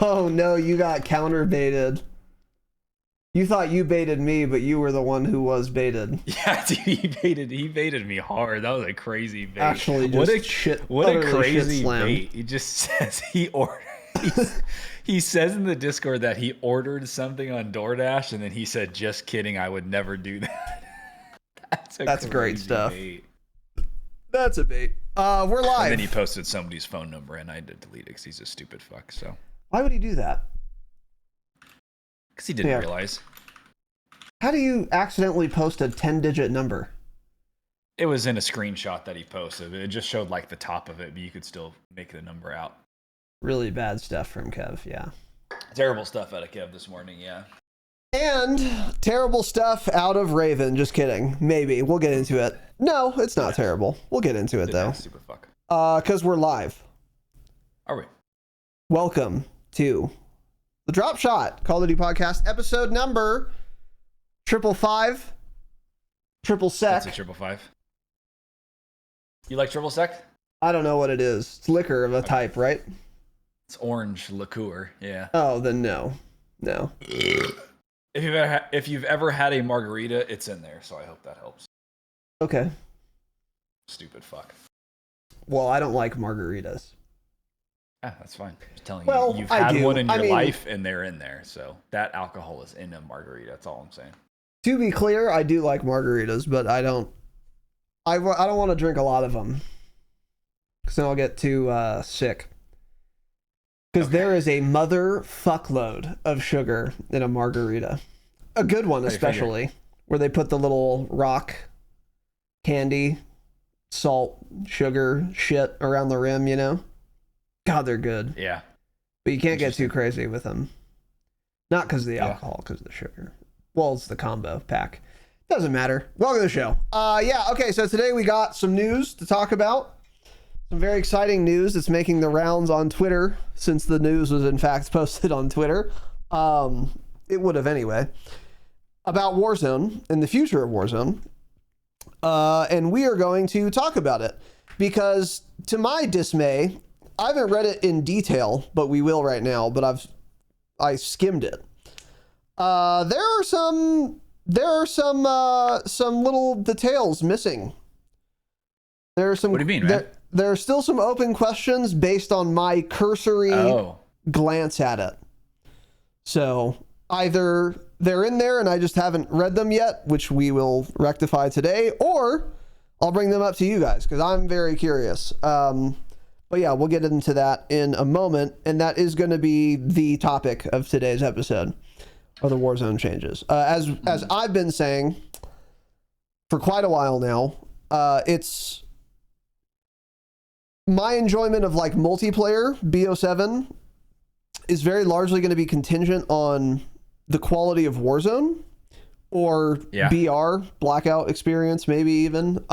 Oh no, you got counter baited. You thought you baited me, but you were the one who was baited. Yeah, dude, he baited me hard. That was a crazy bait. Actually, just what a crazy shit bait. He just says he says in the Discord that he ordered something on DoorDash, and then he said, "Just kidding, I would never do that." That's great stuff. Bait. That's a bait. We're live. And then he posted somebody's phone number, and I had to delete it because he's a stupid fuck. So why would he do that? Because he didn't realize. How do you accidentally post a 10-digit number? It was in a screenshot that he posted. It just showed like the top of it, but you could still make the number out. Really bad stuff from Kev, yeah. Terrible stuff out of Kev this morning, yeah. And terrible stuff out of Raven. Just kidding. Maybe. We'll get into it. No, it's not terrible. We'll get into it, though. Super fuck. Because we're live. Are we? Welcome to the Dropshot Call of Duty Podcast, episode number 555. Triple sec. That's a 555. You like triple sec? I don't know what it is. It's liquor of a type, right? It's orange liqueur, yeah. Oh, then no. No. If you've ever had a margarita, it's in there, so I hope that helps. Okay. Stupid fuck. Well, I don't like margaritas. Ah, that's fine. Just telling you, you've had one in your life, and they're in there, so that alcohol is in a margarita. That's all I'm saying. To be clear, I do like margaritas, but I don't want to drink a lot of them, because then I'll get too sick. Because there is a mother fuckload of sugar in a margarita. A good one, especially, where they put the little rock candy, salt, sugar shit around the rim, you know? God, they're good. Yeah. But you can't get too crazy with them. Not because of the alcohol, because of the sugar. Well, it's the combo pack. Doesn't matter. Welcome to the show. Okay, so today we got some news to talk about. Some very exciting news that's making the rounds on Twitter, since the news was in fact posted on Twitter. It would have anyway. About Warzone and the future of Warzone. And we are going to talk about it. Because to my dismay, I haven't read it in detail, but we will right now, but I skimmed it. There are some little details missing. There are some. What do you mean, man? There are still some open questions based on my cursory glance at it. So either they're in there and I just haven't read them yet, which we will rectify today, or I'll bring them up to you guys because I'm very curious. But yeah, we'll get into that in a moment, and that is going to be the topic of today's episode, are the Warzone changes. As I've been saying for quite a while now, it's my enjoyment of like multiplayer BO7 is very largely going to be contingent on the quality of Warzone or BR Blackout experience, maybe even.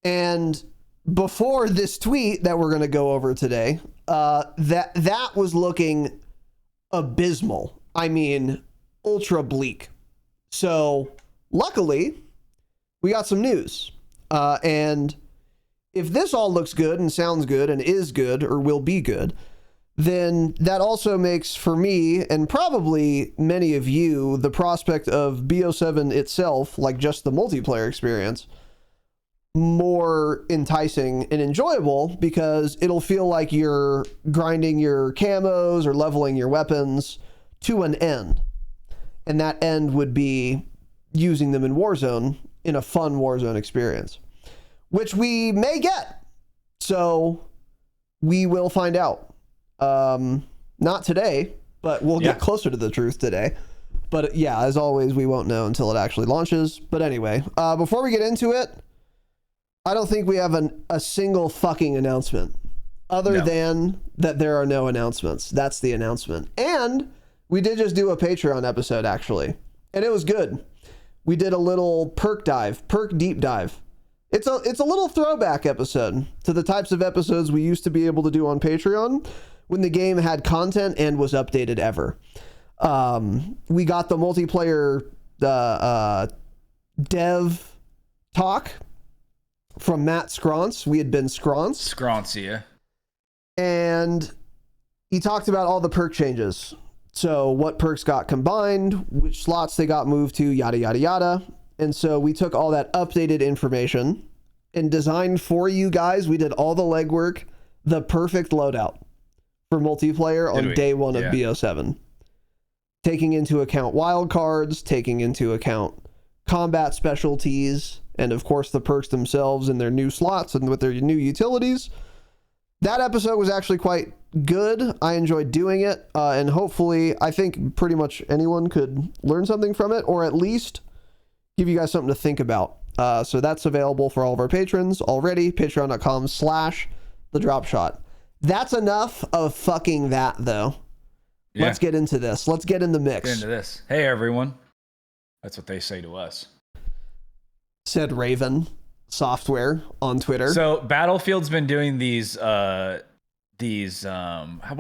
And before this tweet that we're going to go over today, that was looking abysmal. I mean, ultra bleak. So luckily we got some news, and if this all looks good and sounds good and is good or will be good, then that also makes for me and probably many of you the prospect of BO7 itself, like just the multiplayer experience, more enticing and enjoyable, because it'll feel like you're grinding your camos or leveling your weapons to an end. And that end would be using them in Warzone in a fun Warzone experience, which we may get. So we will find out. Not today, but we'll get closer to the truth today. But yeah, as always, we won't know until it actually launches. But anyway, before we get into it, I don't think we have a single fucking announcement other than that there are no announcements. That's the announcement. And we did just do a Patreon episode, actually, and it was good. We did a little perk deep dive. It's a little throwback episode to the types of episodes we used to be able to do on Patreon when the game had content and was updated ever. We got the multiplayer dev talk from Matt Scronce. We had been Scronce. Scronce, yeah. And he talked about all the perk changes. So what perks got combined, which slots they got moved to, yada, yada, yada. And so we took all that updated information and designed for you guys. We did all the legwork, the perfect loadout for multiplayer on day one of BO7. Taking into account wildcards, taking into account combat specialties, and of course the perks themselves and their new slots and with their new utilities. That episode was actually quite good. I enjoyed doing it, and hopefully I think pretty much anyone could learn something from it, or at least give you guys something to think about. So that's available for all of our patrons already, patreon.com/thedropshot. That's enough of fucking that, though. Yeah. Let's get into this. Let's get in the mix. Get into this. Hey, everyone. That's what they say to us. Said Raven Software on Twitter. So Battlefield's been doing these what do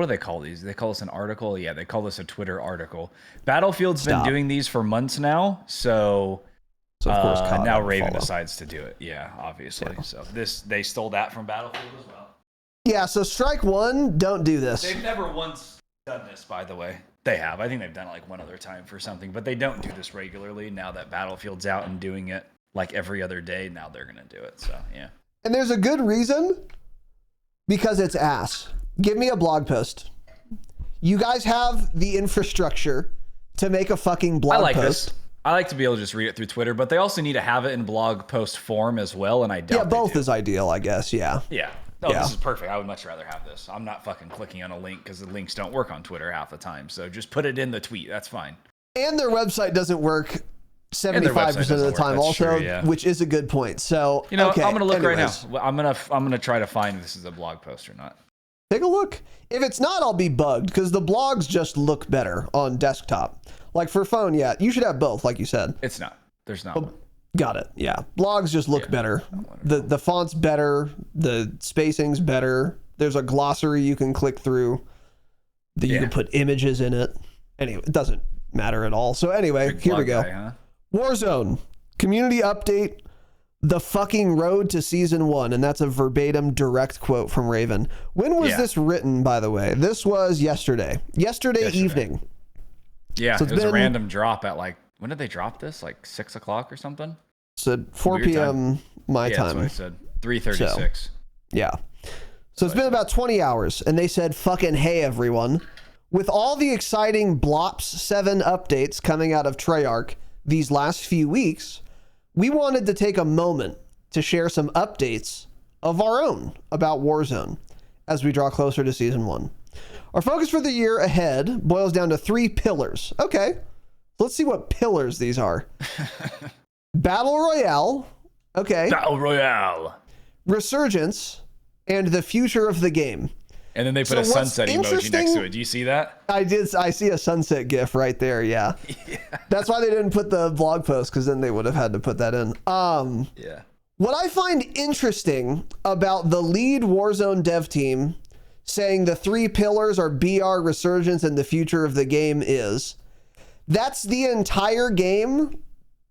they call these? They call this an article? Yeah, they call this a Twitter article. Battlefield's been doing these for months now, so of course now Raven decides to do it. Yeah, obviously. Yeah. So they stole that from Battlefield as well. Yeah, so strike one, don't do this. They've never once done this, by the way. They have. I think they've done it like one other time for something, but they don't do this regularly. Now that Battlefield's out and doing it like every other day, now they're going to do it. So, yeah. And there's a good reason, because it's ass. Give me a blog post. You guys have the infrastructure to make a fucking blog post. I like to be able to just read it through Twitter, but they also need to have it in blog post form as well, and I doubt both is ideal, I guess, yeah. Yeah. No, This is perfect. I would much rather have this. I'm not fucking clicking on a link because the links don't work on Twitter half the time. So just put it in the tweet. That's fine. And their website doesn't work 75% of the time also, which is a good point. So, okay, I'm going to look right now. I'm going to try to find if this is a blog post or not. Take a look. If it's not, I'll be bugged because the blogs just look better on desktop. Like for phone, yeah, you should have both, like you said. It's not. There's not one. Got it. Yeah. Blogs just look better. The font's better. The spacing's better. There's a glossary you can click through. You can put images in it. Anyway, it doesn't matter at all. So anyway, here we go. Warzone. Community update. The fucking road to season 1. And that's a verbatim direct quote from Raven. When was this written, by the way? This was yesterday. Yesterday evening. Yeah. So it was a random drop at like, when did they drop this? Like 6 o'clock or something? Said 4 p.m. my time. That's what I said. 3:36. So, yeah. So it's been about 20 hours, and they said, fucking hey, everyone. With all the exciting Blops 7 updates coming out of Treyarch these last few weeks, we wanted to take a moment to share some updates of our own about Warzone as we draw closer to Season 1. Our focus for the year ahead boils down to 3 pillars. Okay. Let's see what pillars these are. Battle Royale. Okay. Battle Royale. Resurgence and the future of the game. And then they put a sunset emoji next to it. Do you see that? I did. I see a sunset GIF right there. Yeah. That's why they didn't put the blog post, because then they would have had to put that in. Yeah. What I find interesting about the lead Warzone dev team saying the 3 pillars are BR, Resurgence, and the future of the game is... That's the entire game.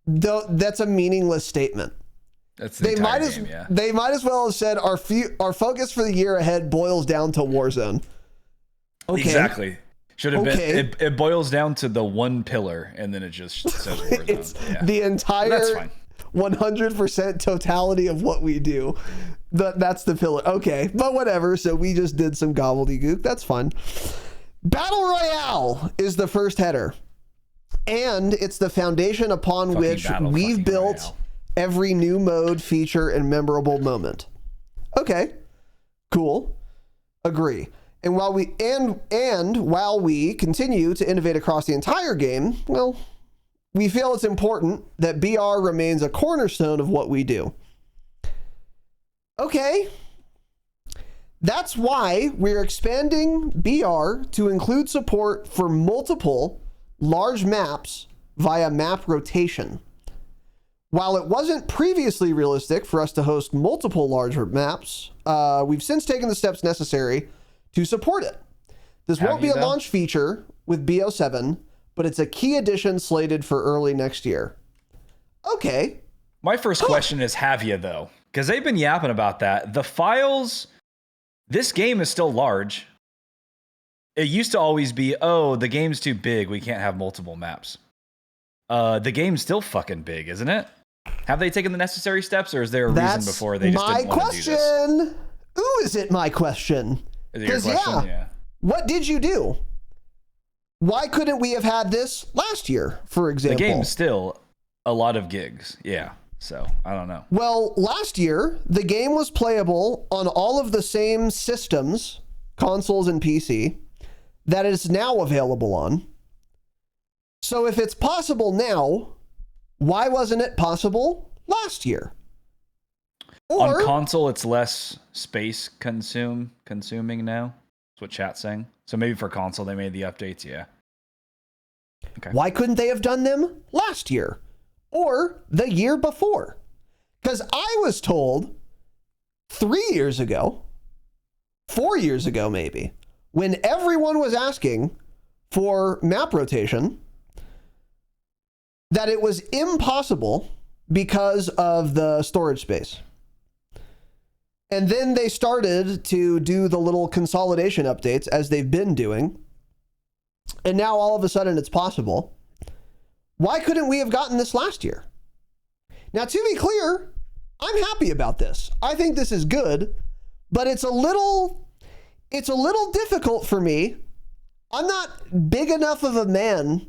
Though that's a meaningless statement. That's the entire game, yeah. They might as well have said our focus for the year ahead boils down to Warzone. Okay. Exactly. Should have been. It boils down to the 1 pillar, and then it just says Warzone. It's the entire 100% totality of what we do. That's the pillar. Okay, but whatever. So we just did some gobbledygook. That's fine. Battle Royale is the first header. And it's the foundation upon which we've built every new mode, feature, and memorable moment. Okay, cool. Agree. And while we continue to innovate across the entire game, well, we feel it's important that BR remains a cornerstone of what we do. Okay. That's why we're expanding BR to include support for multiple large maps via map rotation. While it wasn't previously realistic for us to host multiple larger maps, we've since taken the steps necessary to support it. This won't be a launch feature with BO7, but it's a key addition slated for early next year. Okay. My first question is, have you though? Because they've been yapping about that. The files, this game is still large. it used to always be, oh, the game's too big, we can't have multiple maps. The game's still fucking big, isn't it? Have they taken the necessary steps, or is there a reason before they just didn't want to do this? Question. Ooh, is it my question? Is it your question? Yeah. What did you do? Why couldn't we have had this last year, for example? The game's still a lot of gigs. Yeah. So, I don't know. Well, last year, the game was playable on all of the same systems, consoles and PC, that it is now available on. So if it's possible now, why wasn't it possible last year? Or, on console, it's less space consuming now. That's what chat's saying. So maybe for console, they made the updates. Yeah. Okay. Why couldn't they have done them last year or the year before? Because I was told 3 years ago, 4 years ago maybe, when everyone was asking for map rotation, that it was impossible because of the storage space. And then they started to do the little consolidation updates as they've been doing. And now all of a sudden it's possible. Why couldn't we have gotten this last year? Now, to be clear, I'm happy about this. I think this is good, but it's a little difficult for me. I'm not big enough of a man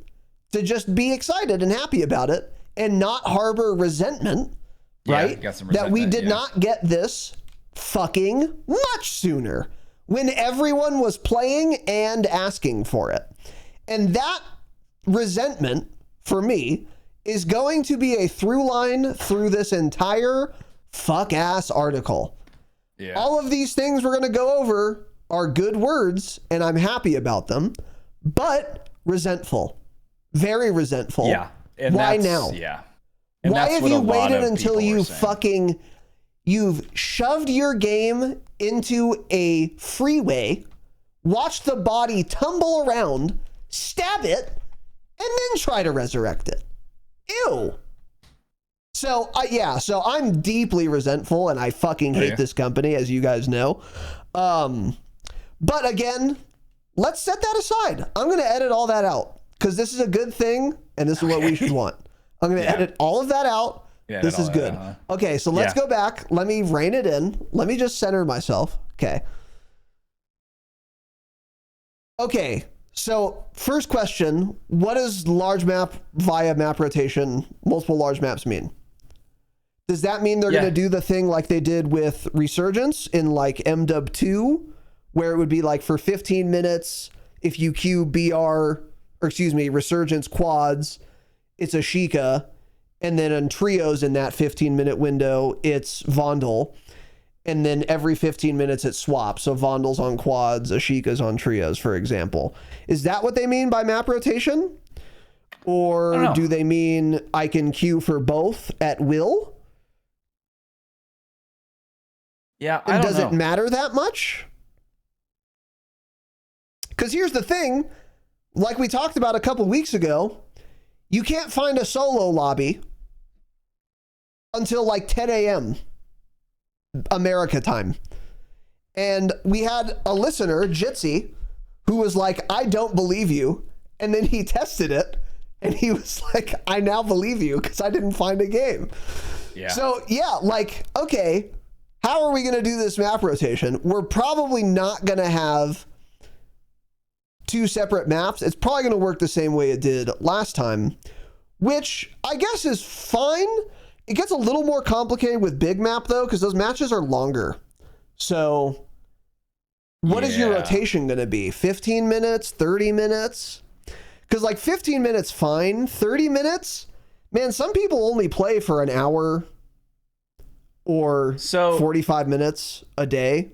to just be excited and happy about it and not harbor resentment, right? That we did not get this fucking much sooner when everyone was playing and asking for it. And that resentment for me is going to be a through line through this entire fuck ass article. Yeah. All of these things we're going to go over are good words and I'm happy about them, but resentful, very resentful. Yeah. And why now? Yeah. And why have you waited until you've shoved your game into a freeway, watched the body tumble around, stab it, and then try to resurrect it? Ew. So I'm deeply resentful and I fucking hate this company, as you guys know. But again, let's set that aside. I'm going to edit all that out because this is a good thing and this is what we should want. I'm going to edit all of that out. Yeah, this is good. Okay, so let's go back. Let me rein it in. Let me just center myself. Okay. Okay, so first question, what does large map via map rotation, multiple large maps mean? Does that mean they're going to do the thing like they did with Resurgence in like MW 2, where it would be like for 15 minutes, if you queue Resurgence quads, it's a Sheikah, and then on trios in that 15-minute window, it's Vondel, and then every 15 minutes it swaps, so Vondel's on quads, Ashika's on trios, for example. Is that what they mean by map rotation? Or do they mean I can queue for both at will? Yeah, and does it matter that much? Because here's the thing, like we talked about a couple weeks ago, you can't find a solo lobby until like 10 a.m. America time. And we had a listener, Jitsi, who was like, I don't believe you. And then he tested it and he was like, I now believe you because I didn't find a game. Yeah. So yeah, like, okay, how are we going to do this map rotation? We're probably not going to have two separate maps. It's probably going to work the same way it did last time, which I guess is fine. It gets a little more complicated with big map though, because those matches are longer. So what is your rotation going to be? 15 minutes, 30 minutes? Because like 15 minutes, fine. 30 minutes, man, some people only play for an hour or 45 minutes a day.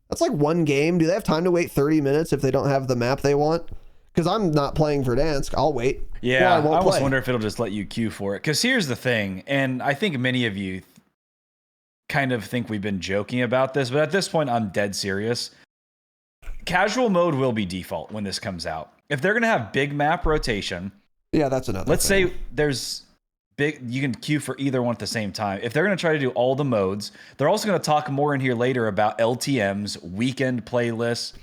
That's like one game. Do they have time to wait 30 minutes if they don't have the map they want? Because I'm not playing Verdansk. I'll wait. Yeah, I almost wonder if it'll just let you queue for it. Because here's the thing, and I think many of you kind of think we've been joking about this, but at this point, I'm dead serious. Casual mode will be default when this comes out. If they're going to have big map rotation, that's another Let's say there's you can queue for either one at the same time. If they're going to try to do all the modes, they're also going to talk more in here later about LTMs, weekend playlists,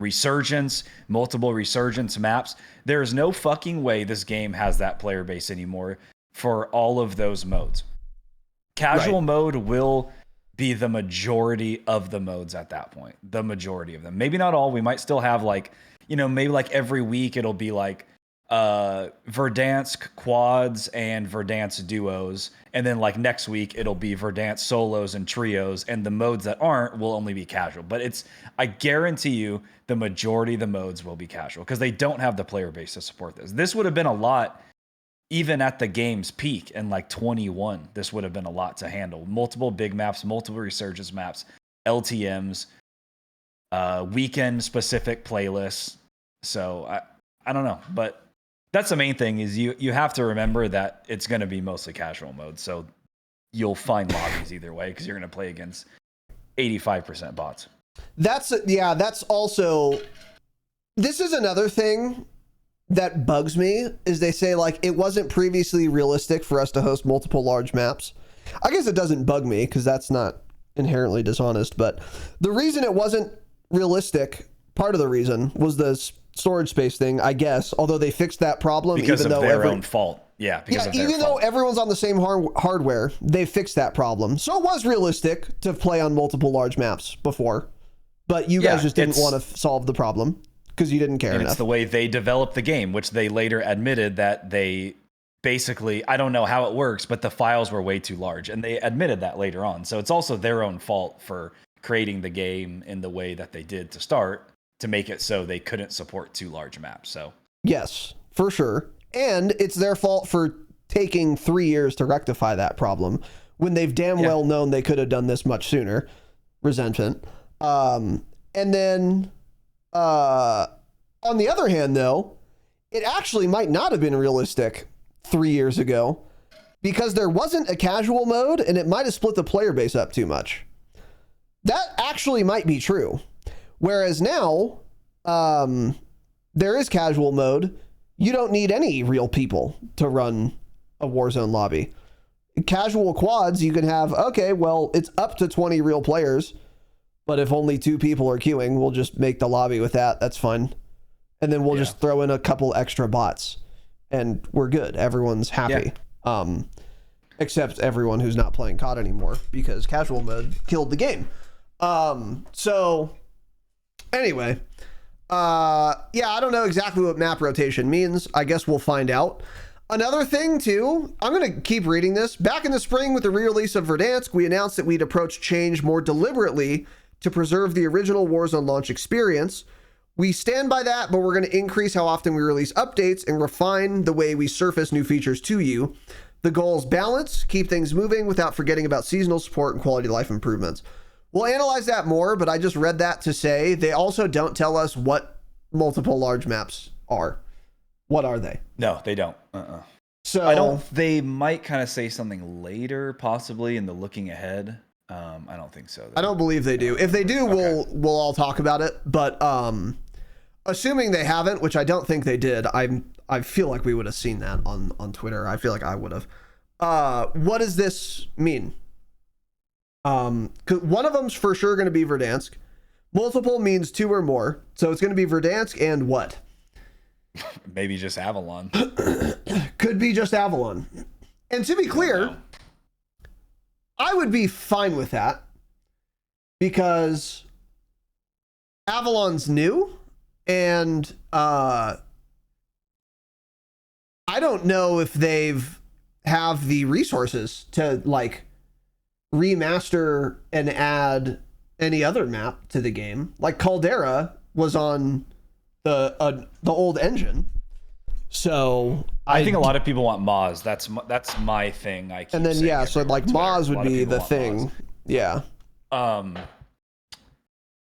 Resurgence, multiple Resurgence maps. There's no fucking way this game has that player base anymore for all of those modes. Casual mode will be the majority of the modes at that point. The majority of them. Maybe not all. We might still have like, maybe like every week it'll be like Verdansk quads and Verdansk duos. And then like next week it'll be Verdansk solos and trios. And the modes that aren't will only be casual. But I guarantee you the majority of the modes will be casual because they don't have the player base to support this. This would have been a lot. Even at the game's peak in like 21, this would have been a lot to handle. Multiple big maps, multiple Resurgence maps, LTMs, weekend specific playlists. So I don't know, but that's the main thing is you have to remember that it's going to be mostly casual mode. So you'll find lobbies either way because you're going to play against 85% bots. This is another thing that bugs me is they say like it wasn't previously realistic for us to host multiple large maps. I guess it doesn't bug me because that's not inherently dishonest, but the reason it wasn't realistic, part of the reason was the storage space thing, I guess, although they fixed that problem because of their own fault. Yeah, even though everyone's on the same hardware, they fixed that problem. So it was realistic to play on multiple large maps before, but you guys just didn't want to solve the problem. Because you didn't care enough. It's the way they developed the game, which they later admitted that they basically, I don't know how it works, but the files were way too large. And they admitted that later on. So it's also their own fault for creating the game in the way that they did to start to make it so they couldn't support too large maps. So yes, for sure. And it's their fault for taking 3 years to rectify that problem when they've damn well known they could have done this much sooner. Resentment. And then... on the other hand, though, it actually might not have been realistic 3 years ago because there wasn't a casual mode and it might have split the player base up too much. That actually might be true. Whereas now, there is casual mode. You don't need any real people to run a Warzone lobby. Casual quads, you can have, okay, well, it's up to 20 real players. But if only 2 people are queuing, we'll just make the lobby with that. That's fine. And then we'll just throw in a couple extra bots and we're good. Everyone's happy. Except everyone who's not playing COD anymore because casual mode killed the game. So anyway, I don't know exactly what map rotation means. I guess we'll find out. Another thing too, I'm going to keep reading this. Back in the spring with the re-release of Verdansk, we announced that we'd approach change more deliberately to preserve the original Warzone launch experience. We stand by that, but we're going to increase how often we release updates and refine the way we surface new features to you. The goal is balance, keep things moving without forgetting about seasonal support and quality of life improvements. We'll analyze that more, but I just read that to say they also don't tell us what multiple large maps are. What are they? No, they don't. So they might kind of say something later, possibly in the looking ahead. I don't think so, though. I don't believe they do. If they do, we'll all talk about it. But assuming they haven't, which I don't think they did, I feel like we would have seen that on Twitter. I feel like I would have. What does this mean? 'Cause one of them's for sure going to be Verdansk. Multiple means 2 or more. So it's going to be Verdansk and what? Maybe just Avalon. Could be just Avalon. And to be clear, I would be fine with that because Avalon's new and I don't know if have the resources to like remaster and add any other map to the game. Like Caldera was on the old engine. So I think a lot of people want Moz. That's my thing. I keep and then so like Moz would be the thing. Moz. Yeah.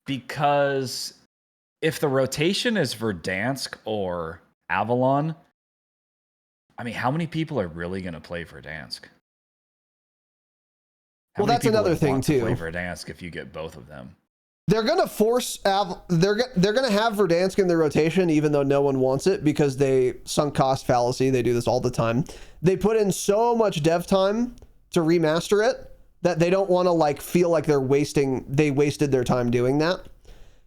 Because if the rotation is Verdansk or Avalon, I mean, how many people are really going to play Verdansk? Well, that's another thing too. Play Verdansk if you get both of them. They're going to force they're going to have Verdansk in their rotation even though no one wants it because they sunk cost fallacy. They do this all the time. They put in so much dev time to remaster it that they don't want to like feel like they wasted their time doing that.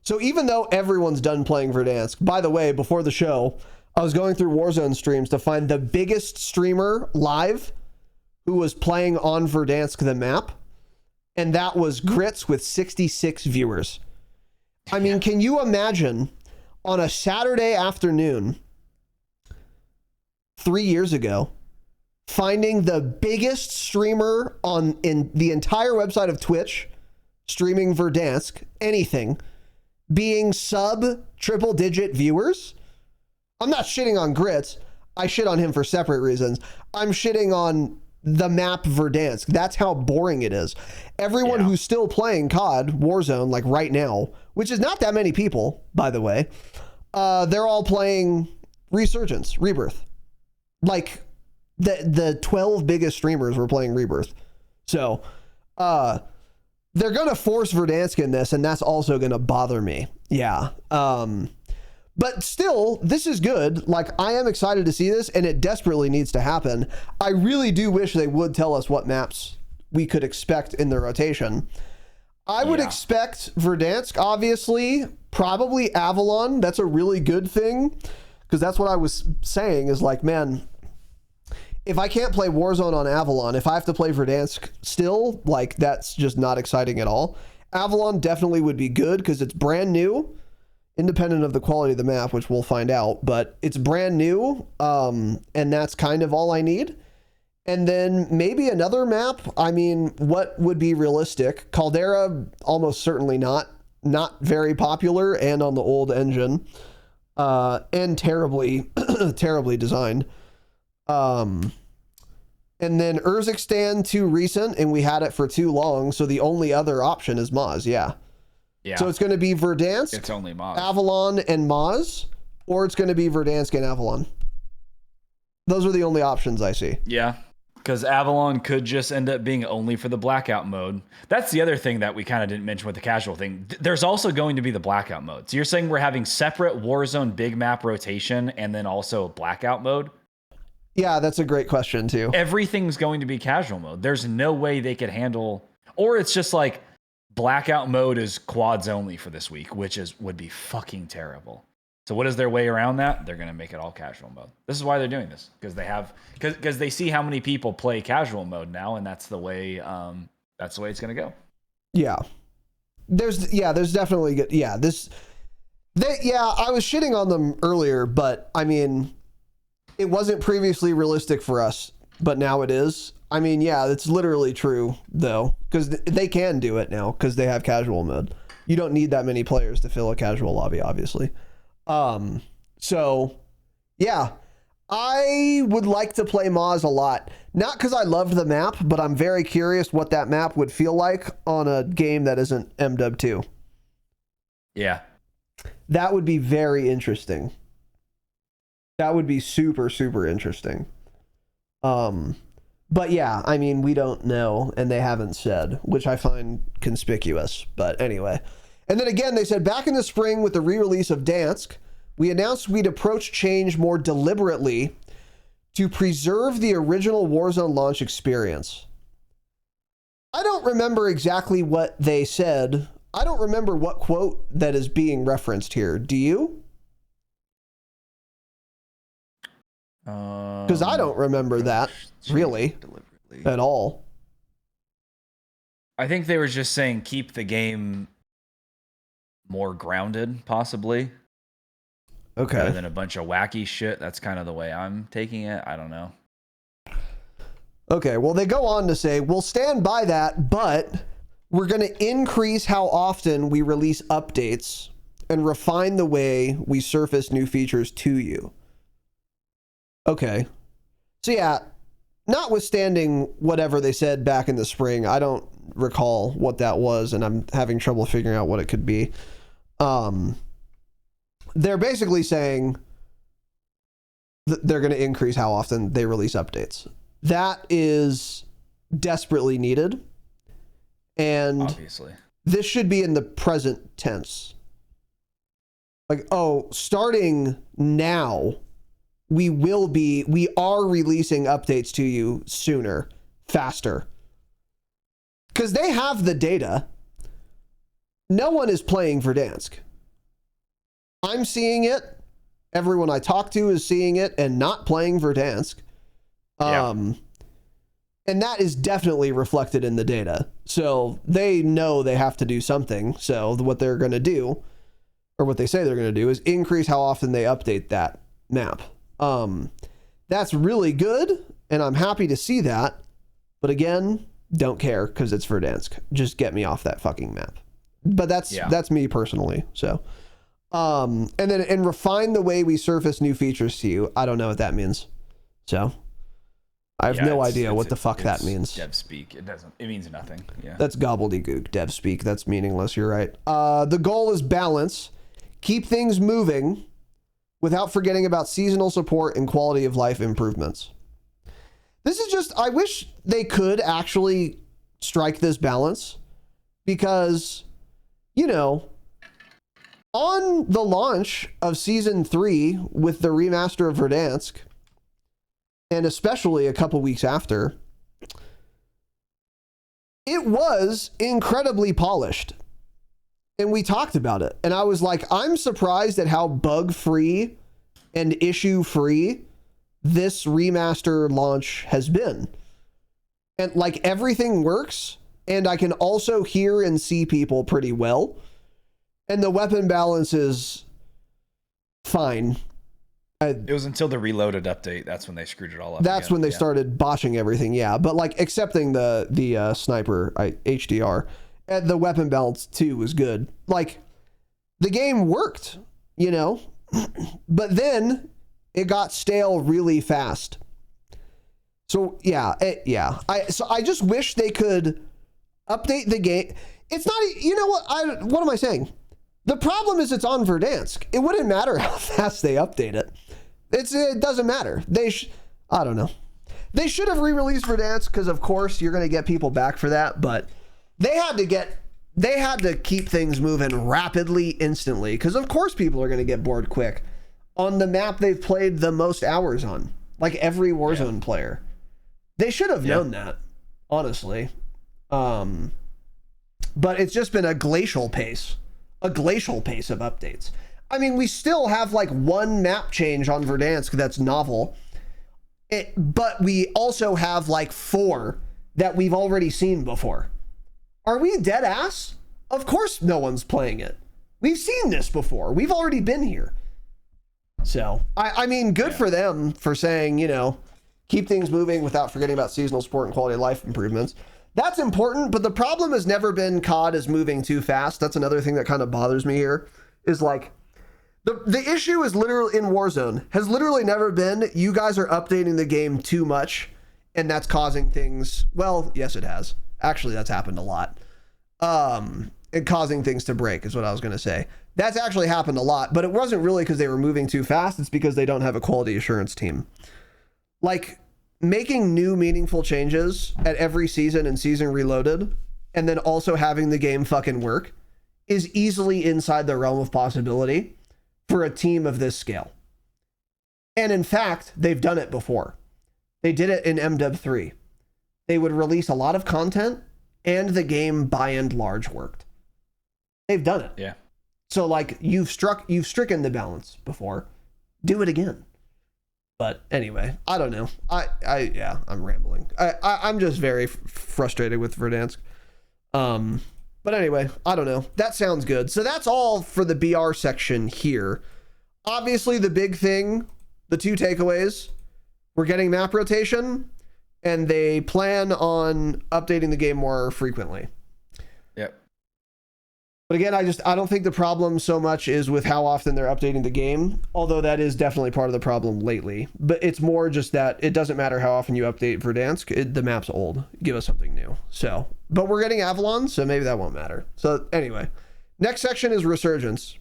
So even though everyone's done playing Verdansk, by the way, before the show, I was going through Warzone streams to find the biggest streamer live who was playing on Verdansk the map, and that was Grits with 66 viewers. I mean, can you imagine on a Saturday afternoon 3 years ago finding the biggest streamer in the entire website of Twitch streaming Verdansk, anything, being sub triple digit viewers? I'm not shitting on Grits. I shit on him for separate reasons. I'm shitting on the map Verdansk. That's how boring it is. Everyone who's still playing COD Warzone, like right now, which is not that many people, by the way, they're all playing Resurgence, Rebirth. Like the 12 biggest streamers were playing Rebirth. So they're going to force Verdansk in this, and that's also going to bother me. Yeah. But still, this is good. Like, I am excited to see this, and it desperately needs to happen. I really do wish they would tell us what maps we could expect in the rotation. I would expect Verdansk, obviously, probably Avalon. That's a really good thing, because that's what I was saying is like, man, if I can't play Warzone on Avalon, if I have to play Verdansk still, like, that's just not exciting at all. Avalon definitely would be good because it's brand new, independent of the quality of the map, which we'll find out, but it's brand new, and that's kind of all I need. And then maybe another map. I mean, what would be realistic? Caldera, almost certainly not very popular and on the old engine, and terribly designed. And then Urzikstan, too recent, and we had it for too long, so the only other option is Maz. Yeah. So it's going to be Verdansk, it's only Maz, Avalon, and Maz, or it's going to be Verdansk and Avalon. Those are the only options I see. Yeah, because Avalon could just end up being only for the blackout mode. That's the other thing that we kind of didn't mention with the casual thing. There's also going to be the blackout mode. So you're saying we're having separate Warzone big map rotation and then also blackout mode? Yeah, that's a great question too. Everything's going to be casual mode. There's no way they could handle, or it's just like blackout mode is quads only for this week, which would be fucking terrible. So what is their way around that? They're going to make it all casual mode. This is why they're doing this, because they see how many people play casual mode now, and that's the way it's going to go. Yeah. There's definitely good. Yeah, I was shitting on them earlier, but I mean, it wasn't previously realistic for us, but now it is. I mean, yeah, it's literally true though, because they can do it now because they have casual mode. You don't need that many players to fill a casual lobby, obviously. So yeah, I would like to play Maz a lot, not because I loved the map, but I'm very curious what that map would feel like on a game that isn't MW2. Yeah, that would be very interesting. That would be super, super interesting. But yeah, I mean, we don't know, and they haven't said, which I find conspicuous. But anyway. And then again, they said, back in the spring with the re-release of Dansk, we announced we'd approach change more deliberately to preserve the original Warzone launch experience. I don't remember exactly what they said. I don't remember what quote that is being referenced here. Do you? Because I don't remember that really at all. I think they were just saying keep the game more grounded, possibly. Okay. Rather than a bunch of wacky shit. That's kind of the way I'm taking it. I don't know. Okay, well, they go on to say, we'll stand by that, but we're going to increase how often we release updates and refine the way we surface new features to you. Okay. So yeah, notwithstanding whatever they said back in the spring, I don't recall what that was, and I'm having trouble figuring out what it could be. They're basically saying they're going to increase how often they release updates. That is desperately needed. And obviously, this should be in the present tense. Like, oh, starting now, we are releasing updates to you sooner, faster. Because they have the data. No one is playing Verdansk. I'm seeing it. Everyone I talk to is seeing it and not playing Verdansk. And that is definitely reflected in the data. So they know they have to do something. So what they're going to do, or what they say they're going to do, is increase how often they update that map. That's really good, and I'm happy to see that. But again, don't care because it's Verdansk. Just get me off that fucking map. But that's me personally. So, and refine the way we surface new features to you. I don't know what that means. So I have no idea what the fuck that means. Dev speak. It means nothing. Yeah. That's gobbledygook. Dev speak. That's meaningless. You're right. The goal is balance. Keep things moving without forgetting about seasonal support and quality of life improvements. This is just, I wish they could actually strike this balance because, you know, on the launch of season 3 with the remaster of Verdansk, and especially a couple weeks after, it was incredibly polished. And we talked about it. And I was like, I'm surprised at how bug-free and issue-free this remaster launch has been. And like everything works, and I can also hear and see people pretty well. And the weapon balance is fine. It was until the reloaded update. That's when they screwed it all up. That's when they started botching everything. Yeah. But like accepting the sniper HDR, and the weapon balance too was good. Like the game worked, you know, but then it got stale really fast. So I just wish they could update the game. It's not, you know what am I saying? The problem is it's on Verdansk. It wouldn't matter how fast they update it. It doesn't matter. I don't know. They should have re-released Verdansk because of course you're going to get people back for that, but they had to keep things moving rapidly, instantly, because of course people are going to get bored quick on the map they've played the most hours on, like every Warzone player. They should have known that, honestly. But it's just been a glacial pace of updates. I mean, we still have like one map change on Verdansk that's novel, but we also have like 4 that we've already seen before. Are we dead ass? Of course no one's playing it. We've seen this before. We've already been here. So, I mean, good for them for saying, you know, keep things moving without forgetting about seasonal support and quality of life improvements. That's important, but the problem has never been COD is moving too fast. That's another thing that kind of bothers me here, is like, the issue is literally in Warzone, has literally never been, you guys are updating the game too much, and that's causing things, well, yes it has. Actually, that's happened a lot. And causing things to break is what I was going to say. That's actually happened a lot, but it wasn't really because they were moving too fast. It's because they don't have a quality assurance team. Like, making new meaningful changes at every season and season reloaded, and then also having the game fucking work, is easily inside the realm of possibility for a team of this scale. And in fact, they've done it before. They did it in MW3. They would release a lot of content, and the game by and large worked. They've done it. Yeah. So like you've stricken the balance before. Do it again. But anyway, I don't know. I'm rambling. I'm just very frustrated with Verdansk. But anyway, I don't know. That sounds good. So that's all for the BR section here. Obviously, the big thing, the 2 takeaways, we're getting map rotation, and they plan on updating the game more frequently. Yep. But again, I don't think the problem so much is with how often they're updating the game, although that is definitely part of the problem lately. But it's more just that it doesn't matter how often you update Verdansk. The map's old. Give us something new. So, but we're getting Avalon, so maybe that won't matter. So anyway, next section is Resurgence.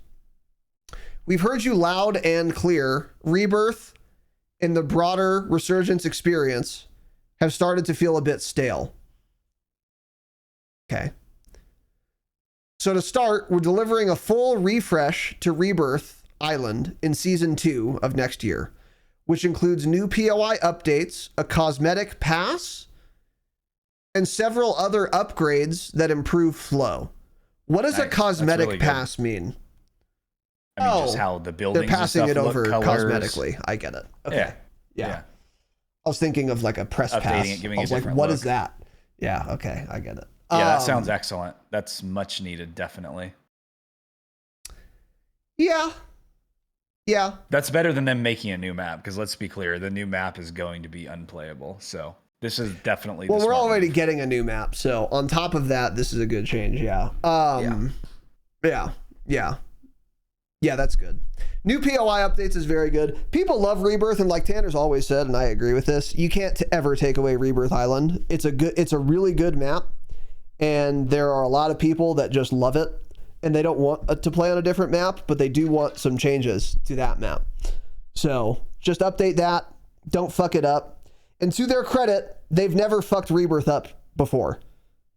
We've heard you loud and clear. Rebirth and the broader Resurgence experience have started to feel a bit stale. Okay. So to start, we're delivering a full refresh to Rebirth Island in Season 2 of next year, which includes new POI updates, a cosmetic pass, and several other upgrades that improve flow. What does a cosmetic pass mean? I mean, just how the buildings they're passing and it stuff over look, colors. cosmetically. I get it. Okay. Yeah. I was thinking of like a press Updating pass. it, giving I it was a like, different what look. is that? Yeah. Okay. I get it. Yeah, that sounds excellent. That's much needed, definitely. Yeah. Yeah. That's better than them making a new map, because let's be clear, the new map is going to be unplayable. So this is definitely Well, we're already getting a new map, so on top of that, this is a good change. Yeah. Yeah, that's good. New POI updates is very good. People love Rebirth, and like Tanner's always said, and I agree with this, you can't ever take away Rebirth Island. It's a really good map, and there are a lot of people that just love it, and they don't want to play on a different map, but they do want some changes to that map. So just update that. Don't fuck it up. And to their credit, they've never fucked Rebirth up before.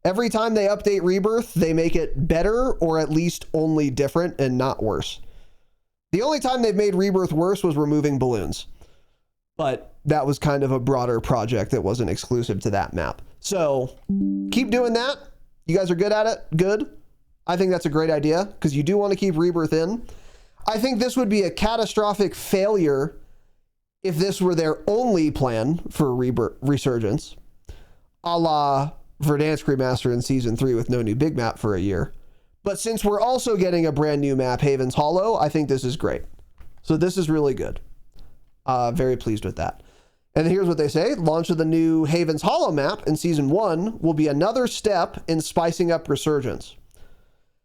Every time they update Rebirth, they make it better, or at least only different and not worse. The only time they've made Rebirth worse was removing balloons. But that was kind of a broader project that wasn't exclusive to that map. So keep doing that. You guys are good at it. Good. I think that's a great idea, because you do want to keep Rebirth in. I think this would be a catastrophic failure if this were their only plan for Resurgence, a la Verdansk Remaster in Season 3 with no new big map for a year. But since we're also getting a brand new map, Haven's Hollow, I think this is great. So this is really good. Very pleased with that. And here's what they say. Launch of the new Haven's Hollow map in Season 1 will be another step in spicing up Resurgence.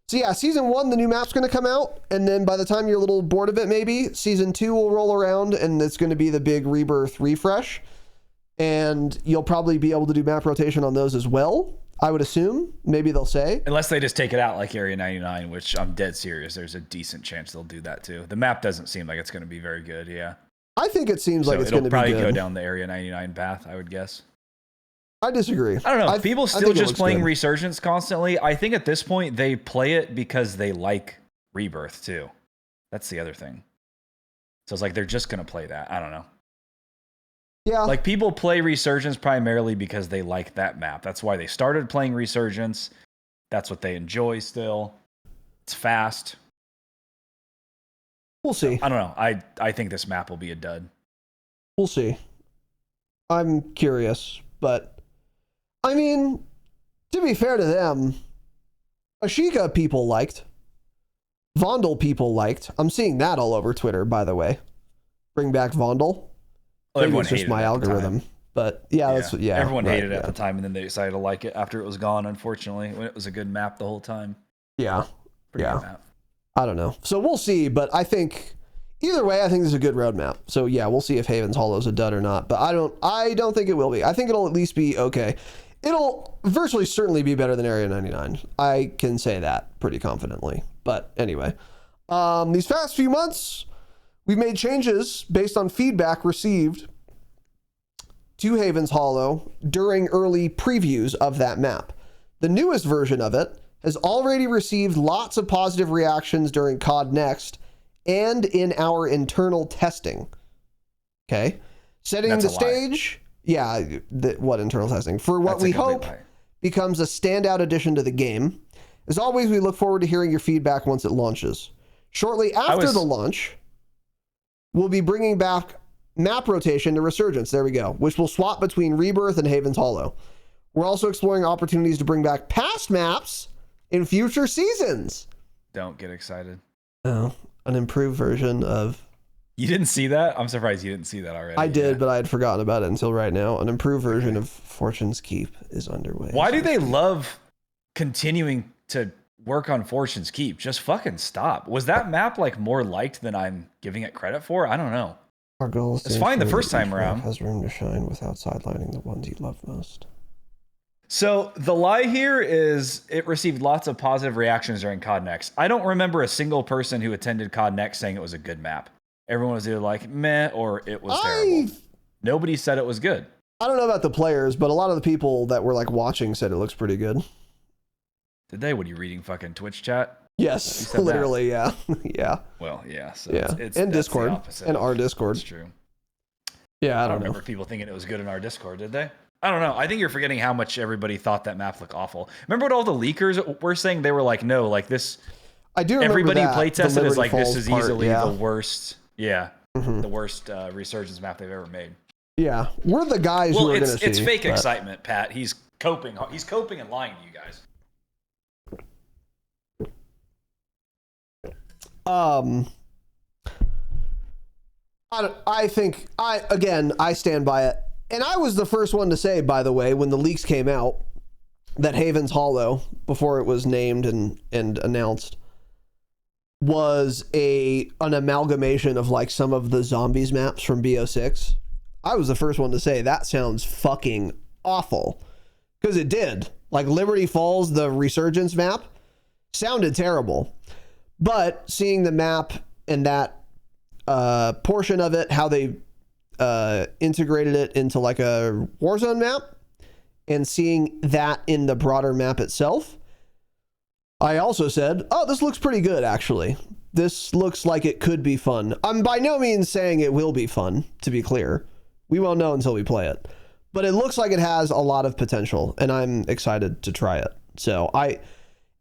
So yeah, Season 1, the new map's going to come out, and then by the time you're a little bored of it, maybe, Season 2 will roll around, and it's going to be the big Rebirth refresh. And you'll probably be able to do map rotation on those as well, I would assume. Maybe they'll say. Unless they just take it out like Area 99, which I'm dead serious. There's a decent chance they'll do that too. The map doesn't seem like it's going to be very good, yeah. I think it seems like it's going to be good. It'll probably go down the Area 99 path, I would guess. I disagree. I don't know. People still just playing Resurgence constantly. I think at this point they play it because they like Rebirth too. That's the other thing. So it's like they're just going to play that. I don't know. Yeah. Like people play Resurgence primarily because they like that map. That's why they started playing Resurgence. That's what they enjoy still. It's fast. We'll see. I don't know. I think this map will be a dud. We'll see. I'm curious, but I mean, to be fair to them, Ashika people liked. Vondel people liked. I'm seeing that all over Twitter, by the way. Bring back Vondel. Well, maybe it's just my algorithm. But yeah, that's yeah. Everyone hated it at the time, and then they decided to like it after it was gone, unfortunately, when it was a good map the whole time. Yeah. Pretty good map. I don't know. So we'll see, but I think either way, I think this is a good roadmap. So yeah, we'll see if Haven's Hollow is a dud or not. But I don't think it will be. I think it'll at least be okay. It'll virtually certainly be better than Area 99. I can say that pretty confidently. But anyway, these past few months, we've made changes based on feedback received to Haven's Hollow during early previews of that map. The newest version of it has already received lots of positive reactions during COD Next and in our internal testing. Okay. Setting the stage. Yeah. What internal testing? For what we hope becomes a standout addition to the game. As always, we look forward to hearing your feedback once it launches. Shortly after the launch, we'll be bringing back map rotation to Resurgence. There we go. Which will swap between Rebirth and Haven's Hollow. We're also exploring opportunities to bring back past maps in future seasons. Don't get excited. Oh, an improved version of... You didn't see that? I'm surprised you didn't see that already. I did, but I had forgotten about it until right now. An improved version of Fortune's Keep is underway. Why do they love continuing to work on Fortune's Keep? Just fucking stop. Was that map like more liked than I'm giving it credit for? I don't know. Our goal is it's fine the first time around. Has room to shine without sidelining the ones you love most. So the lie here is it received lots of positive reactions during COD Next. I don't remember a single person who attended COD Next saying it was a good map. Everyone was either like meh or it was terrible. Nobody said it was good. I don't know about the players, but a lot of the people that were like watching said it looks pretty good. Did they? What are you reading? Fucking Twitch chat? Yes, literally, yeah. Yeah. Well, yeah. So yeah. It's and Discord. And our Discord. That's true. Yeah, I don't remember people thinking it was good in our Discord, did they? I don't know. I think you're forgetting how much everybody thought that map looked awful. Remember what all the leakers were saying? They were like, no, like this I do remember everybody who that, play tested is like, this Falls is part, easily yeah. the worst. Yeah. Mm-hmm. The worst Resurgence map they've ever made. Yeah. We're the guys who are going to see. It's fake excitement, Pat. He's coping and lying to you guys. I think I stand by it. And I was the first one to say, by the way, when the leaks came out, that Haven's Hollow, before it was named and announced, was an amalgamation of like some of the zombies maps from BO6. I was the first one to say that sounds fucking awful, because it did. Like Liberty Falls, the Resurgence map, sounded terrible. But seeing the map and that portion of it, how they integrated it into like a Warzone map, and seeing that in the broader map itself, I also said, oh, this looks pretty good, actually. This looks like it could be fun. I'm by no means saying it will be fun, to be clear. We won't know until we play it. But it looks like it has a lot of potential, and I'm excited to try it. So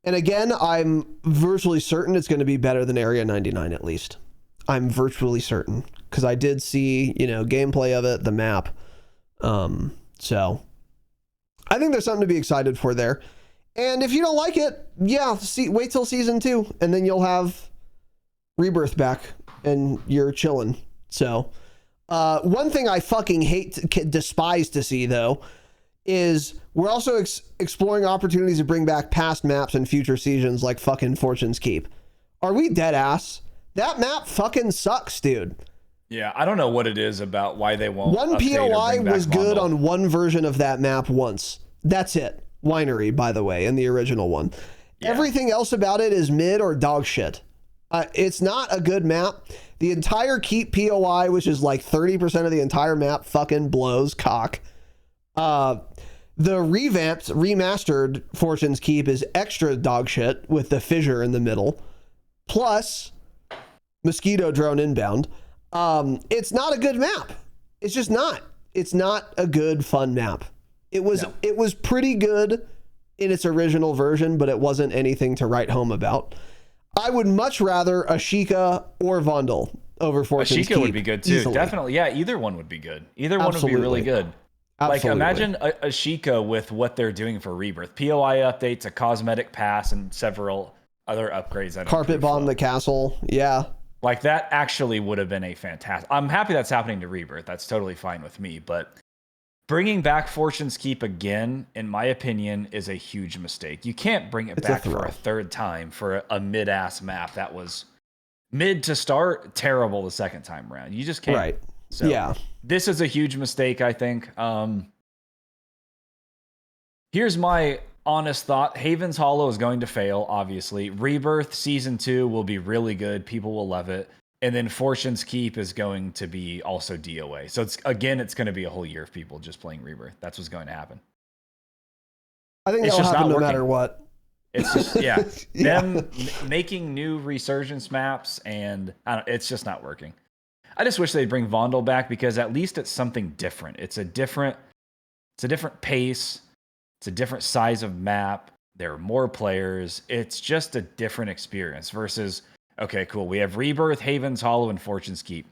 and again, I'm virtually certain it's going to be better than Area 99, at least. I'm virtually certain, because I did see, gameplay of it, the map. So I think there's something to be excited for there. And if you don't like it, wait till season 2, and then you'll have Rebirth back, and you're chilling. So one thing I fucking despise to see, though, is we're also exploring opportunities to bring back past maps and future seasons like fucking Fortune's Keep. Are we dead ass? That map fucking sucks, dude. Yeah, I don't know what it is about why they won't. One POI was good on one version of that map once. That's it. Winery, by the way, in the original one. Yeah. Everything else about it is mid or dog shit. It's not a good map. The entire Keep POI, which is like 30% of the entire map, fucking blows cock. The revamped, remastered Fortune's Keep is extra dog shit with the fissure in the middle. Plus, mosquito drone inbound. It's not a good map. It's just not. It's not a good, fun map. It was pretty good in its original version, but it wasn't anything to write home about. I would much rather Ashika or Vondel over Fortune's Keep. Ashika would be good too. Easily. Definitely. Yeah, either one would be good. Either one would be really good. Absolutely. Like imagine Ashika with what they're doing for Rebirth. POI updates, a cosmetic pass, and several other upgrades. Carpet bomb the castle. Yeah. Like that actually would have been a fantastic. I'm happy that's happening to Rebirth. That's totally fine with me. But bringing back Fortune's Keep again, in my opinion, is a huge mistake. You can't bring it back for a third time for a mid-ass map that was mid to start, terrible the second time around. You just can't. Right. So yeah. This is a huge mistake, I think. Here's my honest thought. Haven's Hollow is going to fail, obviously. Rebirth Season 2 will be really good. People will love it. And then Fortune's Keep is going to be also DOA. So it's going to be a whole year of people just playing Rebirth. That's what's going to happen. I think that'll happen no matter what. It's just, yeah. Them making new Resurgence maps, and it's just not working. I just wish they'd bring Vondel back, because at least it's something different. It's a different pace. It's a different size of map. There are more players. It's just a different experience versus, okay, cool. We have Rebirth, Haven's Hollow, and Fortune's Keep.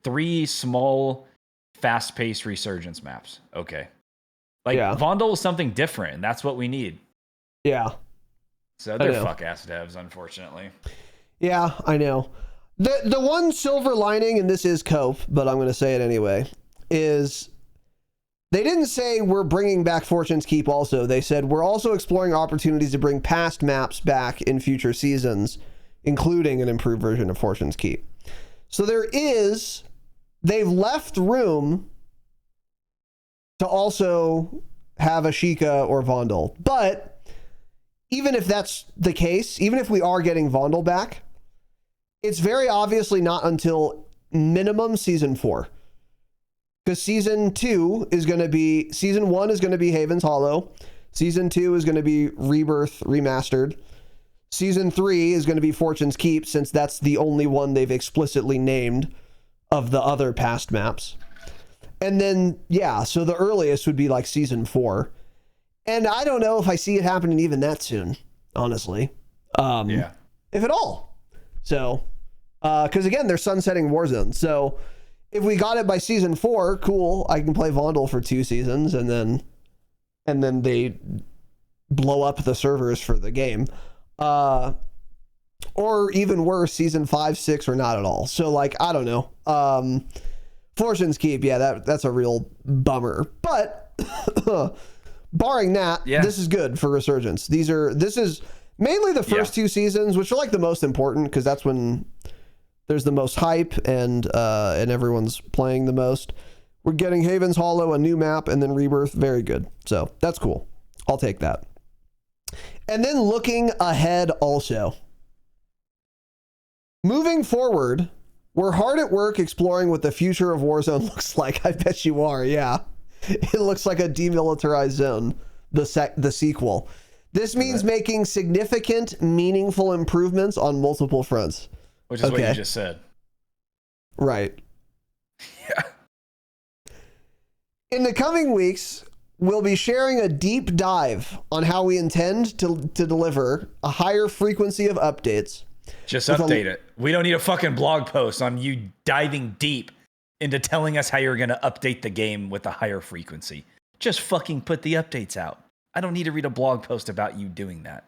3 small, fast-paced Resurgence maps. Okay. Vondel is something different, and that's what we need. Yeah. So they're fuck-ass devs, unfortunately. Yeah, I know. The one silver lining, and this is cope, but I'm going to say it anyway, is they didn't say we're bringing back Fortune's Keep also. They said we're also exploring opportunities to bring past maps back in future seasons, including an improved version of Fortune's Keep. So they've left room to also have Ashika or Vondel. But even if that's the case, even if we are getting Vondel back, it's very obviously not until minimum season 4. Because season 1 is going to be Haven's Hollow. Season 2 is going to be Rebirth Remastered. Season 3 is going to be Fortune's Keep, since that's the only one they've explicitly named of the other past maps. And then, so the earliest would be like season 4. And I don't know if I see it happening even that soon, honestly. if at all. So, because again, they're sunsetting Warzone. So if we got it by season 4, cool. I can play Vondel for 2 seasons, and then they blow up the servers for the game. Or even worse, season 5, 6, or not at all. So like, I don't know. Fortune's Keep, yeah, that's a real bummer. But barring that, this is good for Resurgence. This is mainly the first 2 seasons, which are like the most important because that's when there's the most hype and everyone's playing the most. We're getting Haven's Hollow, a new map, and then Rebirth. Very good. So that's cool. I'll take that. And then looking ahead also. Moving forward, we're hard at work exploring what the future of Warzone looks like. I bet you are, yeah. It looks like a demilitarized zone, the sequel. This means making significant, meaningful improvements on multiple fronts. Which is what you just said. Right. Yeah. In the coming weeks, we'll be sharing a deep dive on how we intend to deliver a higher frequency of updates. Just update it. We don't need a fucking blog post on you diving deep into telling us how you're going to update the game with a higher frequency. Just fucking put the updates out. I don't need to read a blog post about you doing that.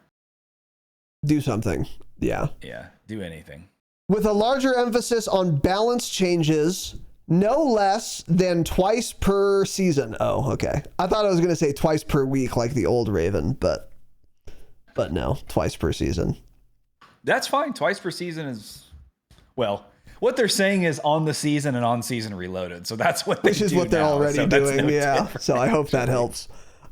Do something. Yeah. Yeah, do anything. With a larger emphasis on balance changes, no less than twice per season. Oh, okay. I thought I was going to say twice per week like the old Raven, but no, twice per season. That's fine. Twice per season is, well, what they're saying is on the season and on season reloaded. So that's what they do. Which is what they're already doing. Yeah. Different. So I hope that helps.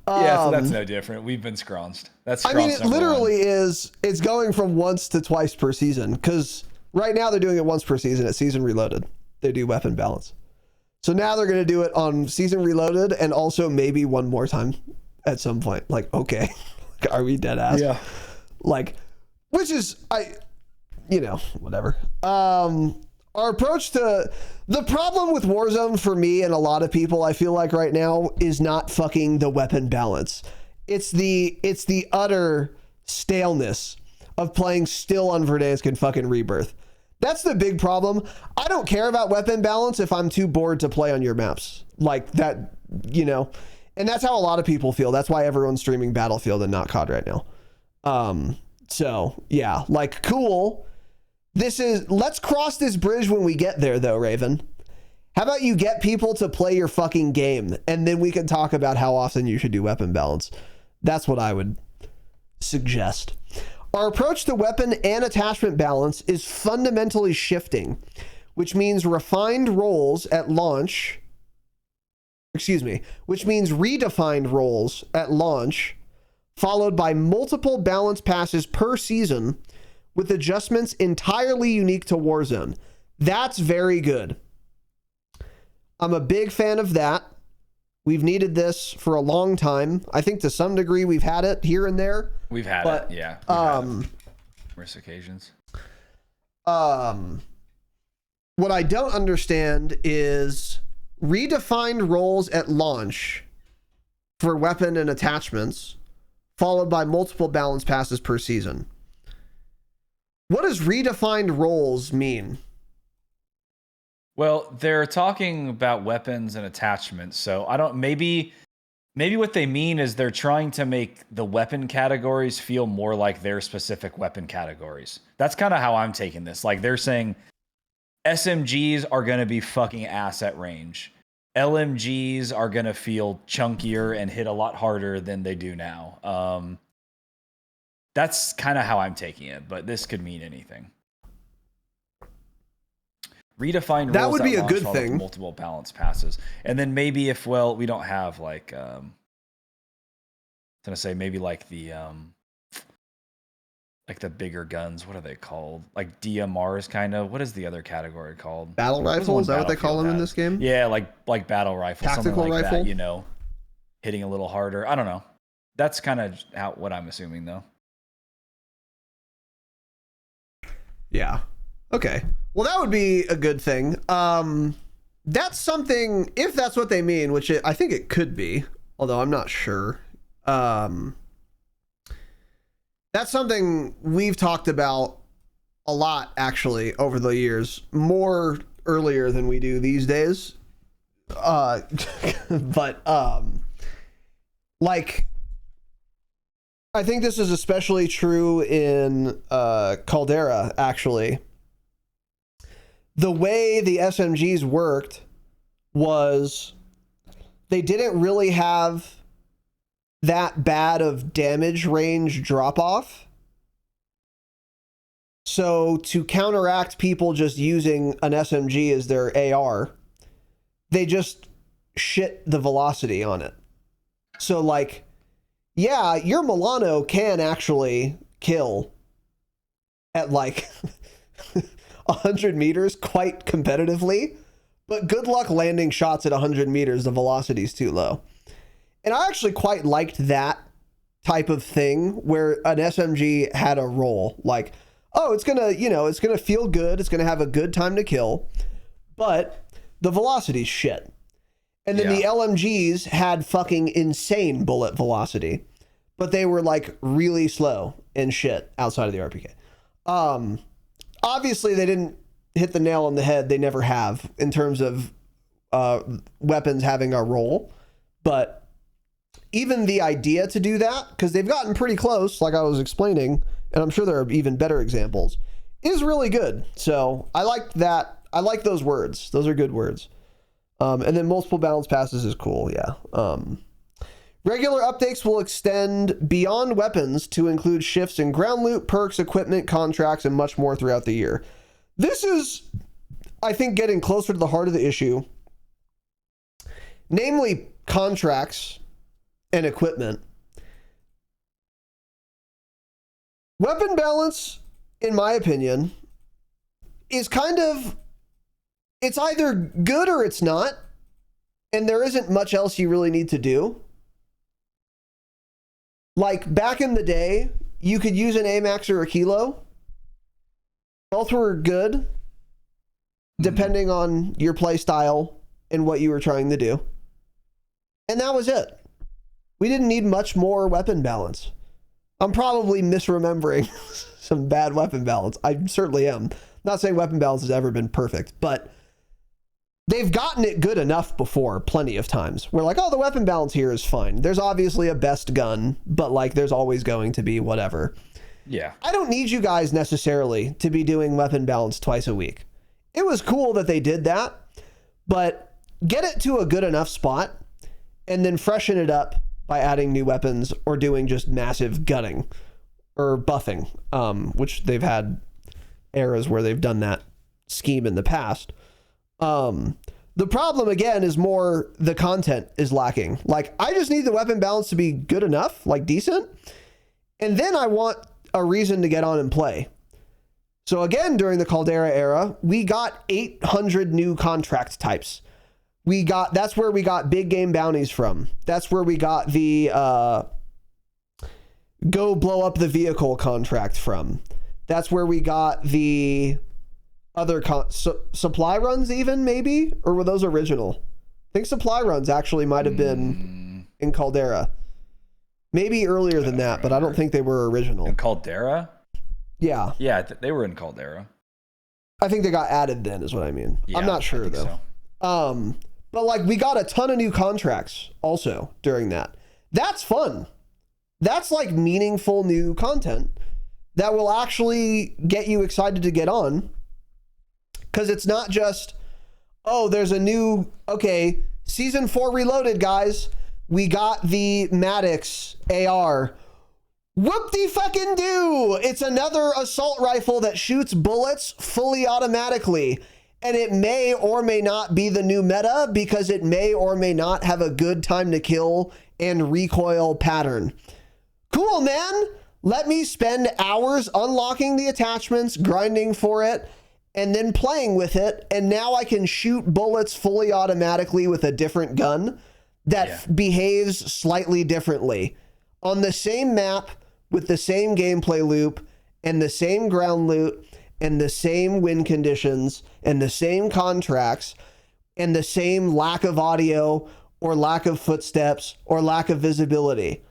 Yeah, so that's no different. We've been scronced. That's I mean, it literally is, it's going from once to twice per season because right now they're doing it once per season at season reloaded. They do weapon balance. So now they're going to do it on season reloaded and also maybe one more time at some point. Like, okay, are we dead ass? Yeah. Like, which is, whatever. Our approach to the problem with Warzone for me and a lot of people I feel like right now is not fucking the weapon balance. It's the utter staleness of playing still on Verdansk and fucking Rebirth. That's the big problem. I don't care about weapon balance if I'm too bored to play on your maps. Like that, and that's how a lot of people feel. That's why everyone's streaming Battlefield and not COD right now. So yeah, like cool. Let's cross this bridge when we get there though, Raven. How about you get people to play your fucking game and then we can talk about how often you should do weapon balance. That's what I would suggest. Our approach to weapon and attachment balance is fundamentally shifting, which means redefined roles at launch, followed by multiple balance passes per season with adjustments entirely unique to Warzone. That's very good. I'm a big fan of that. We've needed this for a long time. I think to some degree we've had it here and there. We've had it, yeah. Numerous occasions. What I don't understand is redefined roles at launch for weapon and attachments, followed by multiple balance passes per season. What does redefined roles mean? Well, they're talking about weapons and attachments, so I don't, maybe what they mean is they're trying to make the weapon categories feel more like their specific weapon categories. That's kind of how I'm taking this. Like they're saying SMGs are going to be fucking ass at range. LMGs are going to feel chunkier and hit a lot harder than they do now. That's kind of how I'm taking it, but this could mean anything. Redefine that rules would be a good thing. Multiple balance passes, and then maybe if we don't have like gonna say maybe like the bigger guns. What are they called? Like DMRs, kind of. What is the other category called? Battle rifle. Is that what they call them in this game? Yeah, like battle rifle, tactical something like rifle. That. Hitting a little harder. I don't know. That's kind of what I'm assuming, though. Yeah. Okay. Well, that would be a good thing. That's something, if that's what they mean, which I think it could be, although I'm not sure. That's something we've talked about a lot actually over the years, more earlier than we do these days. But like, I think this is especially true in Caldera, actually. The way the SMGs worked was they didn't really have that bad of damage range drop off. So to counteract people just using an SMG as their AR, they just shit the velocity on it. So like, yeah, your Milano can actually kill at like 100 meters quite competitively, but good luck landing shots at 100 meters. The velocity's too low. And I actually quite liked that type of thing where an SMG had a role. Like, oh, it's gonna, it's gonna feel good. It's gonna have a good time to kill, but the velocity's shit. And then the LMGs had fucking insane bullet velocity, but they were like really slow and shit outside of the RPK. Obviously they didn't hit the nail on the head. They never have in terms of weapons having a role, but even the idea to do that, because they've gotten pretty close, like I was explaining, and I'm sure there are even better examples, is really good. So I like that. I like those words. Those are good words. And then multiple balance passes is cool. Yeah. Regular updates will extend beyond weapons to include shifts in ground loot, perks, equipment, contracts, and much more throughout the year. This is, I think, getting closer to the heart of the issue, namely contracts and equipment. Weapon balance, in my opinion, is kind of, it's either good or it's not, and there isn't much else you really need to do. Like back in the day, you could use an AMAX or a Kilo. Both were good, depending on your play style and what you were trying to do. And that was it. We didn't need much more weapon balance. I'm probably misremembering some bad weapon balance. I certainly am. Not saying weapon balance has ever been perfect, but they've gotten it good enough before plenty of times. We're like, oh, the weapon balance here is fine. There's obviously a best gun, but like there's always going to be whatever. Yeah. I don't need you guys necessarily to be doing weapon balance twice a week. It was cool that they did that, but get it to a good enough spot and then freshen it up by adding new weapons or doing just massive gutting or buffing, which they've had eras where they've done that scheme in the past. The problem again is more the content is lacking. Like I just need the weapon balance to be good enough, like decent. And then I want a reason to get on and play. So again, during the Caldera era, we got 800 new contract types. That's where we got big game bounties from. That's where we got the go blow up the vehicle contract from. That's where we got the other supply runs even, maybe? Or were those original? I think supply runs actually might have been in Caldera. Maybe earlier than that, but I don't think they were original. In Caldera? Yeah. Yeah, they were in Caldera. I think they got added then is what I mean. Yeah, I'm not sure though. So. But like we got a ton of new contracts also during that. That's fun. That's like meaningful new content that will actually get you excited to get on. Because it's not just, oh, there's a new, okay, season 4 reloaded, guys. We got the Maddox AR. Whoop-de-fucking-do! It's another assault rifle that shoots bullets fully automatically. And it may or may not be the new meta because it may or may not have a good time to kill and recoil pattern. Cool, man. Let me spend hours unlocking the attachments, grinding for it, and then playing with it. And now I can shoot bullets fully automatically with a different gun that behaves slightly differently on the same map with the same gameplay loop and the same ground loot and the same win conditions and the same contracts and the same lack of audio or lack of footsteps or lack of visibility.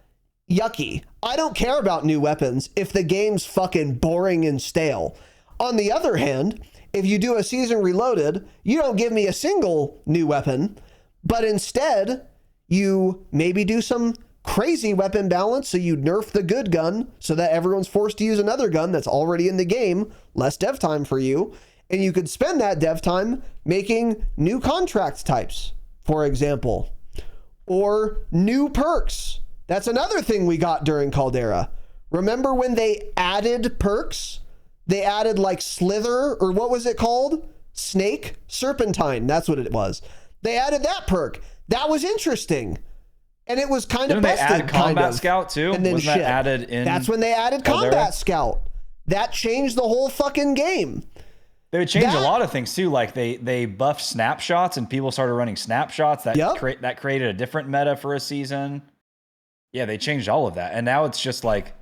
Yucky. I don't care about new weapons if the game's fucking boring and stale. On the other hand, if you do a season reloaded, you don't give me a single new weapon, but instead you maybe do some crazy weapon balance, so you nerf the good gun so that everyone's forced to use another gun that's already in the game, less dev time for you, and you could spend that dev time making new contract types, for example, or new perks. That's another thing we got during Caldera. Remember when they added perks? They added like Slither, or what was it called? Snake? Serpentine, that's what it was. They added that perk. That was interesting. And it was kind of busted. Didn't they add Combat Scout too? And then Wasn't that added in? That's when they added Combat Scout. That changed the whole fucking game. They would change a lot of things too. Like they buffed snapshots and people started running snapshots. That created a different meta for a season. Yeah, they changed all of that. And now it's just like,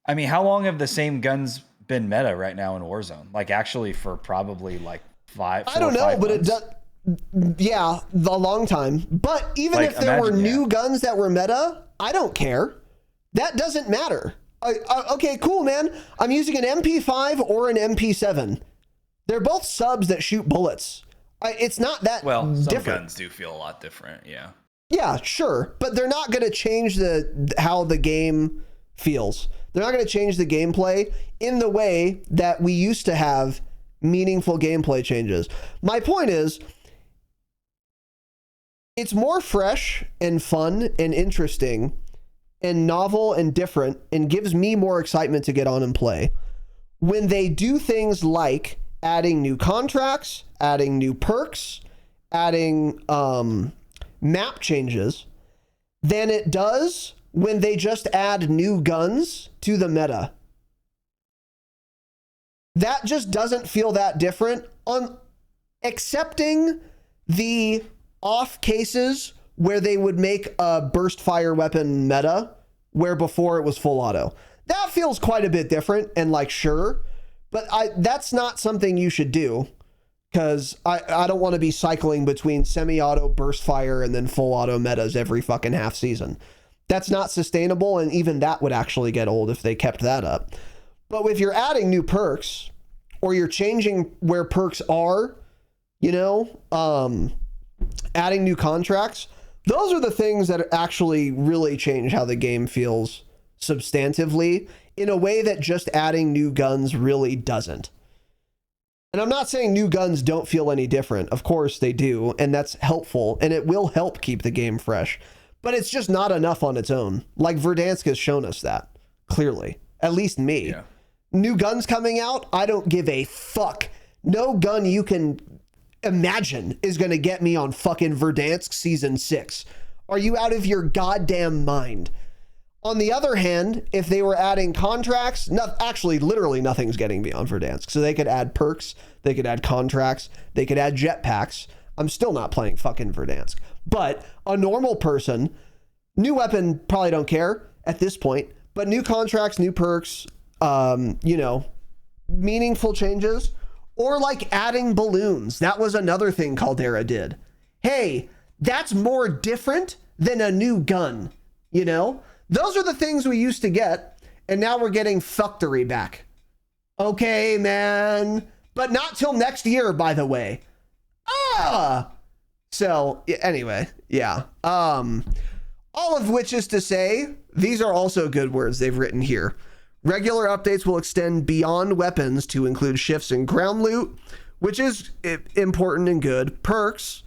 I mean, how long have the same guns been meta right now in Warzone? Like actually for probably like 5 I don't know, but it does. Yeah, a long time. But even if there were new guns that were meta, I don't care. That doesn't matter. Okay, cool, man. I'm using an MP5 or an MP7. They're both subs that shoot bullets. It's not that some different. Guns do feel a lot different, yeah. Yeah, sure. But they're not going to change how the game feels. They're not going to change the gameplay in the way that we used to have meaningful gameplay changes. My point is, it's more fresh and fun and interesting and novel and different and gives me more excitement to get on and play when they do things like adding new contracts, adding new perks, adding map changes, than it does when they just add new guns to the meta. That just doesn't feel that different, on accepting the off cases where they would make a burst fire weapon meta where before it was full auto. That feels quite a bit different and like, sure, but that's not something you should do, because I don't want to be cycling between semi-auto, burst fire, and then full auto metas every fucking half season. That's not sustainable, and even that would actually get old if they kept that up. But if you're adding new perks, or you're changing where perks are, adding new contracts, those are the things that actually really change how the game feels substantively in a way that just adding new guns really doesn't. And I'm not saying new guns don't feel any different. Of course they do, and that's helpful, and it will help keep the game fresh. But it's just not enough on its own. Like Verdansk has shown us that, clearly. At least me. Yeah. New guns coming out, I don't give a fuck. No gun you can imagine is going to get me on fucking Verdansk Season 6. Are you out of your goddamn mind? On the other hand, if they were adding contracts, actually, literally nothing's getting me on Verdansk. So they could add perks, they could add contracts, they could add jetpacks. I'm still not playing fucking Verdansk. But a normal person, new weapon, probably don't care at this point, but new contracts, new perks, meaningful changes, or like adding balloons. That was another thing Caldera did. Hey, that's more different than a new gun, Those are the things we used to get, and now we're getting fuckery back. Okay, man. But not till next year, by the way. So, anyway, yeah. All of which is to say, these are also good words they've written here. Regular updates will extend beyond weapons to include shifts in ground loot, which is important and good. Perks.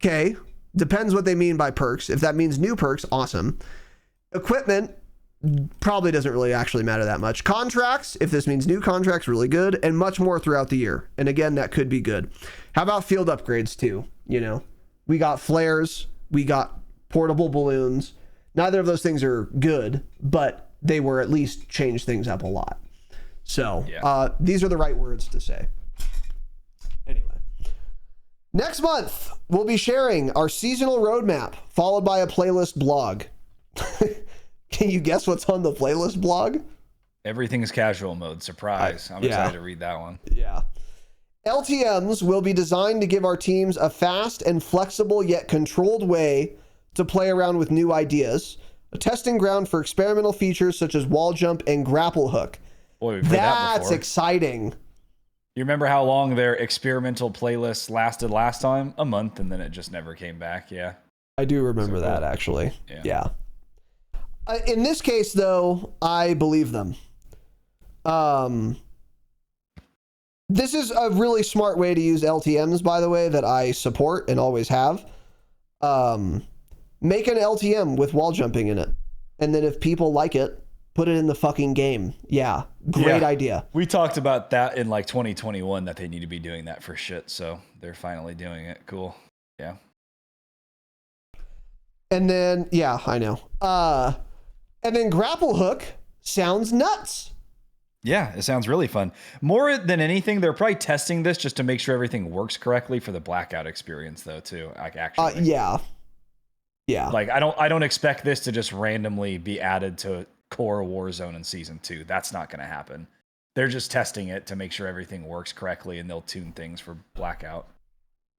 Okay. Depends what they mean by perks. If that means new perks, awesome. Equipment probably doesn't really actually matter that much. Contracts, if this means new contracts, really good, and much more throughout the year. And again, that could be good. How about field upgrades too? We got flares, we got portable balloons. Neither of those things are good, but they were at least change things up a lot. So these are the right words to say. Anyway, next month we'll be sharing our seasonal roadmap, followed by a playlist blog. Can you guess what's on the playlist blog? Everything's casual mode. Surprise. I'm excited to read that one. Yeah. LTMs will be designed to give our teams a fast and flexible yet controlled way to play around with new ideas, a testing ground for experimental features such as wall jump and grapple hook. Boy, we've heard that That's before. exciting. You remember how long their experimental playlist lasted last time? A month, and then it just never came back. Yeah. I do remember that, actually. Yeah. In this case, though, I believe them. This is a really smart way to use LTMs, by the way, that I support and always have. Make an LTM with wall jumping in it. And then if people like it, put it in the fucking game. Yeah. Great idea. We talked about that in like 2021 that they need to be doing that for shit. So they're finally doing it. Cool. Yeah. And then, yeah, I know. And then grapple hook sounds nuts. Yeah, it sounds really fun. More than anything, they're probably testing this just to make sure everything works correctly for the blackout experience, though, too. Like, actually, yeah. Like, I don't expect this to just randomly be added to core Warzone in season 2. That's not going to happen. They're just testing it to make sure everything works correctly, and they'll tune things for blackout.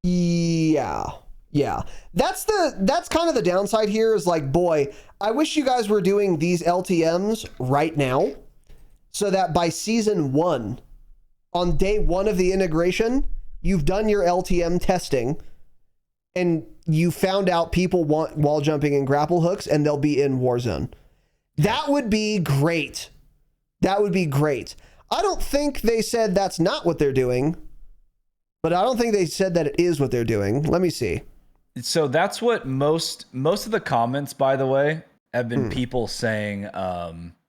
Yeah. That's kind of the downside here. Is like, boy, I wish you guys were doing these LTMs right now, so that by season 1, on day 1 of the integration, you've done your LTM testing and you found out people want wall jumping and grapple hooks and they'll be in Warzone. That would be great. I don't think they said that's not what they're doing, but I don't think they said that it is what they're doing. Let me see. So that's what most of the comments, by the way, have been people saying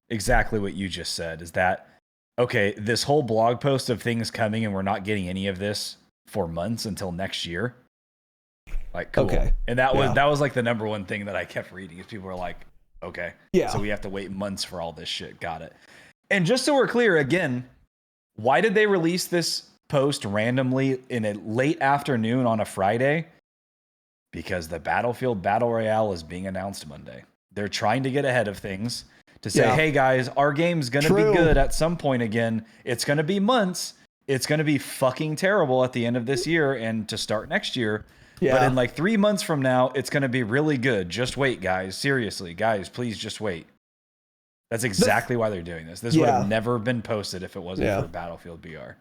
exactly what you just said, is that, okay, this whole blog post of things coming and we're not getting any of this for months until next year. Like, cool. Okay. And that was like the number one thing that I kept reading, is people were like, okay, so we have to wait months for all this shit. Got it. And just so we're clear, again, why did they release this post randomly in a late afternoon on a Friday? Because the Battlefield Battle Royale is being announced Monday. They're trying to get ahead of things to say, hey guys, our game's going to be good at some point again. It's going to be months. It's going to be fucking terrible at the end of this year and to start next year. But in like 3 months from now, it's going to be really good. Just wait, guys. Seriously, guys, please just wait. That's exactly why they're doing this. This would have never been posted if it wasn't for Battlefield BR.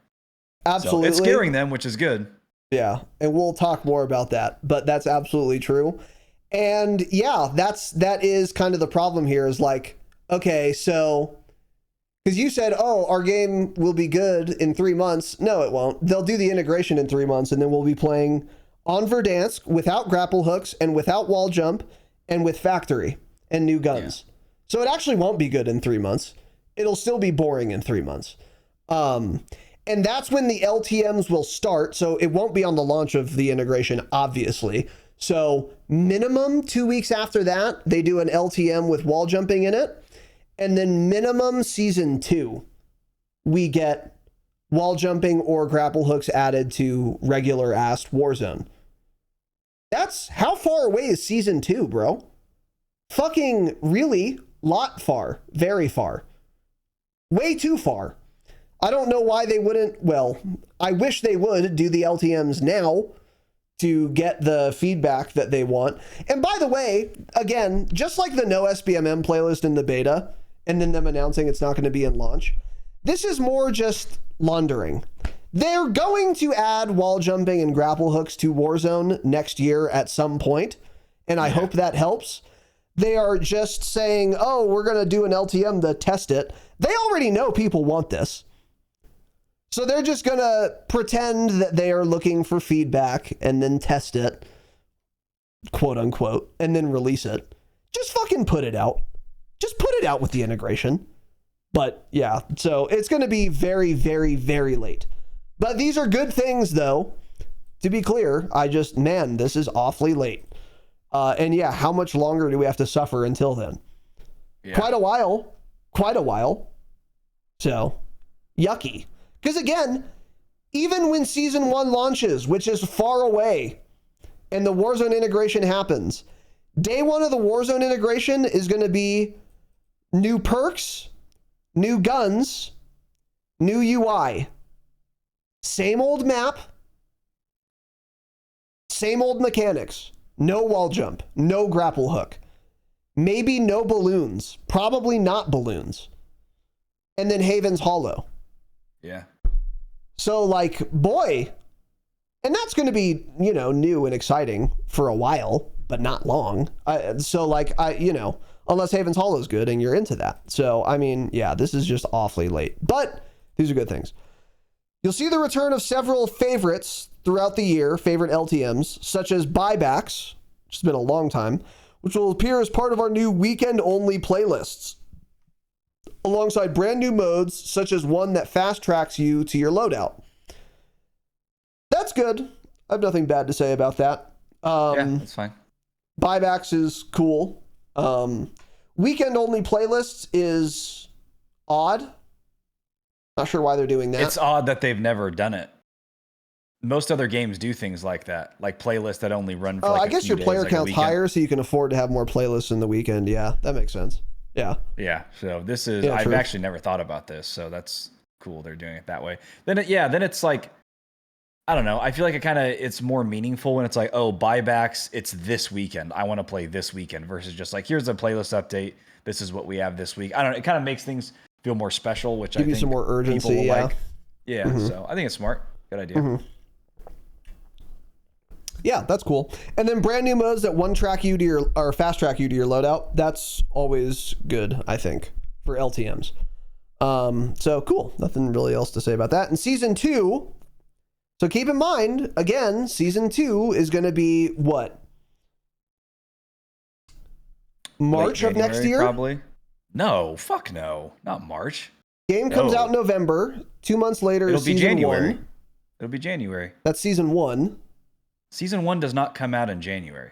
Absolutely. So it's scaring them, which is good. Yeah, and we'll talk more about that, but that's absolutely true. And yeah, that is kind of the problem here, is like, okay, so, because you said, oh, our game will be good in 3 months. No, it won't. They'll do the integration in 3 months, and then we'll be playing on Verdansk without grapple hooks and without wall jump and with factory and new guns. So it actually won't be good in 3 months. It'll still be boring in 3 months. And that's when the LTMs will start. So it won't be on the launch of the integration, obviously. So minimum 2 weeks after that, they do an LTM with wall jumping in it. And then minimum season 2, we get wall jumping or grapple hooks added to regular ass Warzone. That's how far away is season 2, bro? Fucking really lot far, very far, way too far. I don't know why they wouldn't. Well, I wish they would do the LTMs now to get the feedback that they want. And by the way, again, just like the no SBMM playlist in the beta and then them announcing it's not going to be in launch, this is more just laundering. They're going to add wall jumping and grapple hooks to Warzone next year at some point, and I hope that helps. They are just saying, oh, we're going to do an LTM to test it. They already know people want this. So they're just going to pretend that they are looking for feedback and then test it, quote unquote, and then release it. Just fucking put it out. Just put it out with the integration. But yeah, so it's going to be very, very, very late. But these are good things, though. To be clear, man, this is awfully late. And yeah, how much longer do we have to suffer until then? Yeah. Quite a while. So, yucky. Because again, even when season 1 launches, which is far away, and the Warzone integration happens, day 1 of the Warzone integration is going to be new perks, new guns, new UI. Same old map, same old mechanics. No wall jump, no grapple hook. Maybe no balloons. Probably not balloons. and then Haven's Hollow. Yeah. So like, boy, and that's going to be, you know, new and exciting for a while, but not long. So like, you know, unless Haven's Hollow is good and you're into that. So, I mean, yeah, this is just awfully late, but these are good things. You'll see the return of several favorites throughout the year, favorite LTMs, such as buybacks, which has been a long time, which will appear as part of our new weekend-only playlists, alongside brand new modes, such as one that fast-tracks you to your loadout. That's good. I have nothing bad to say about that. Yeah, that's fine. Buybacks is cool. Weekend-only playlists is odd. Not sure why they're doing that. It's odd that they've never done it. Most other games do things like that, like playlists that only run for I guess your player count's higher, so you can afford to have more playlists in the weekend. Yeah, that makes sense. Yeah. Yeah. So this is, I've actually never thought about this. So that's cool. They're doing it that way. Then it's like, I don't know. I feel like it's more meaningful when it's like, oh, buybacks, it's this weekend. I want to play this weekend versus just like, here's a playlist update. This is what we have this week. I don't know. It kind of makes things feel more special, which give you some more urgency. Yeah. Like. Yeah. Mm-hmm. So I think it's smart. Good idea. Mm-hmm. Yeah, that's cool. And then brand new modes that one-track you to your, or fast-track you to your loadout. That's always good, I think, for LTMs. So cool. Nothing really else to say about that. And Season 2, so keep in mind, again, Season 2 is going to be what? March of next year? Probably. No, fuck no. Not March. Game comes out in November. 2 months later is Season January. 1. It'll be January. That's Season 1. Season 1 does not come out in January.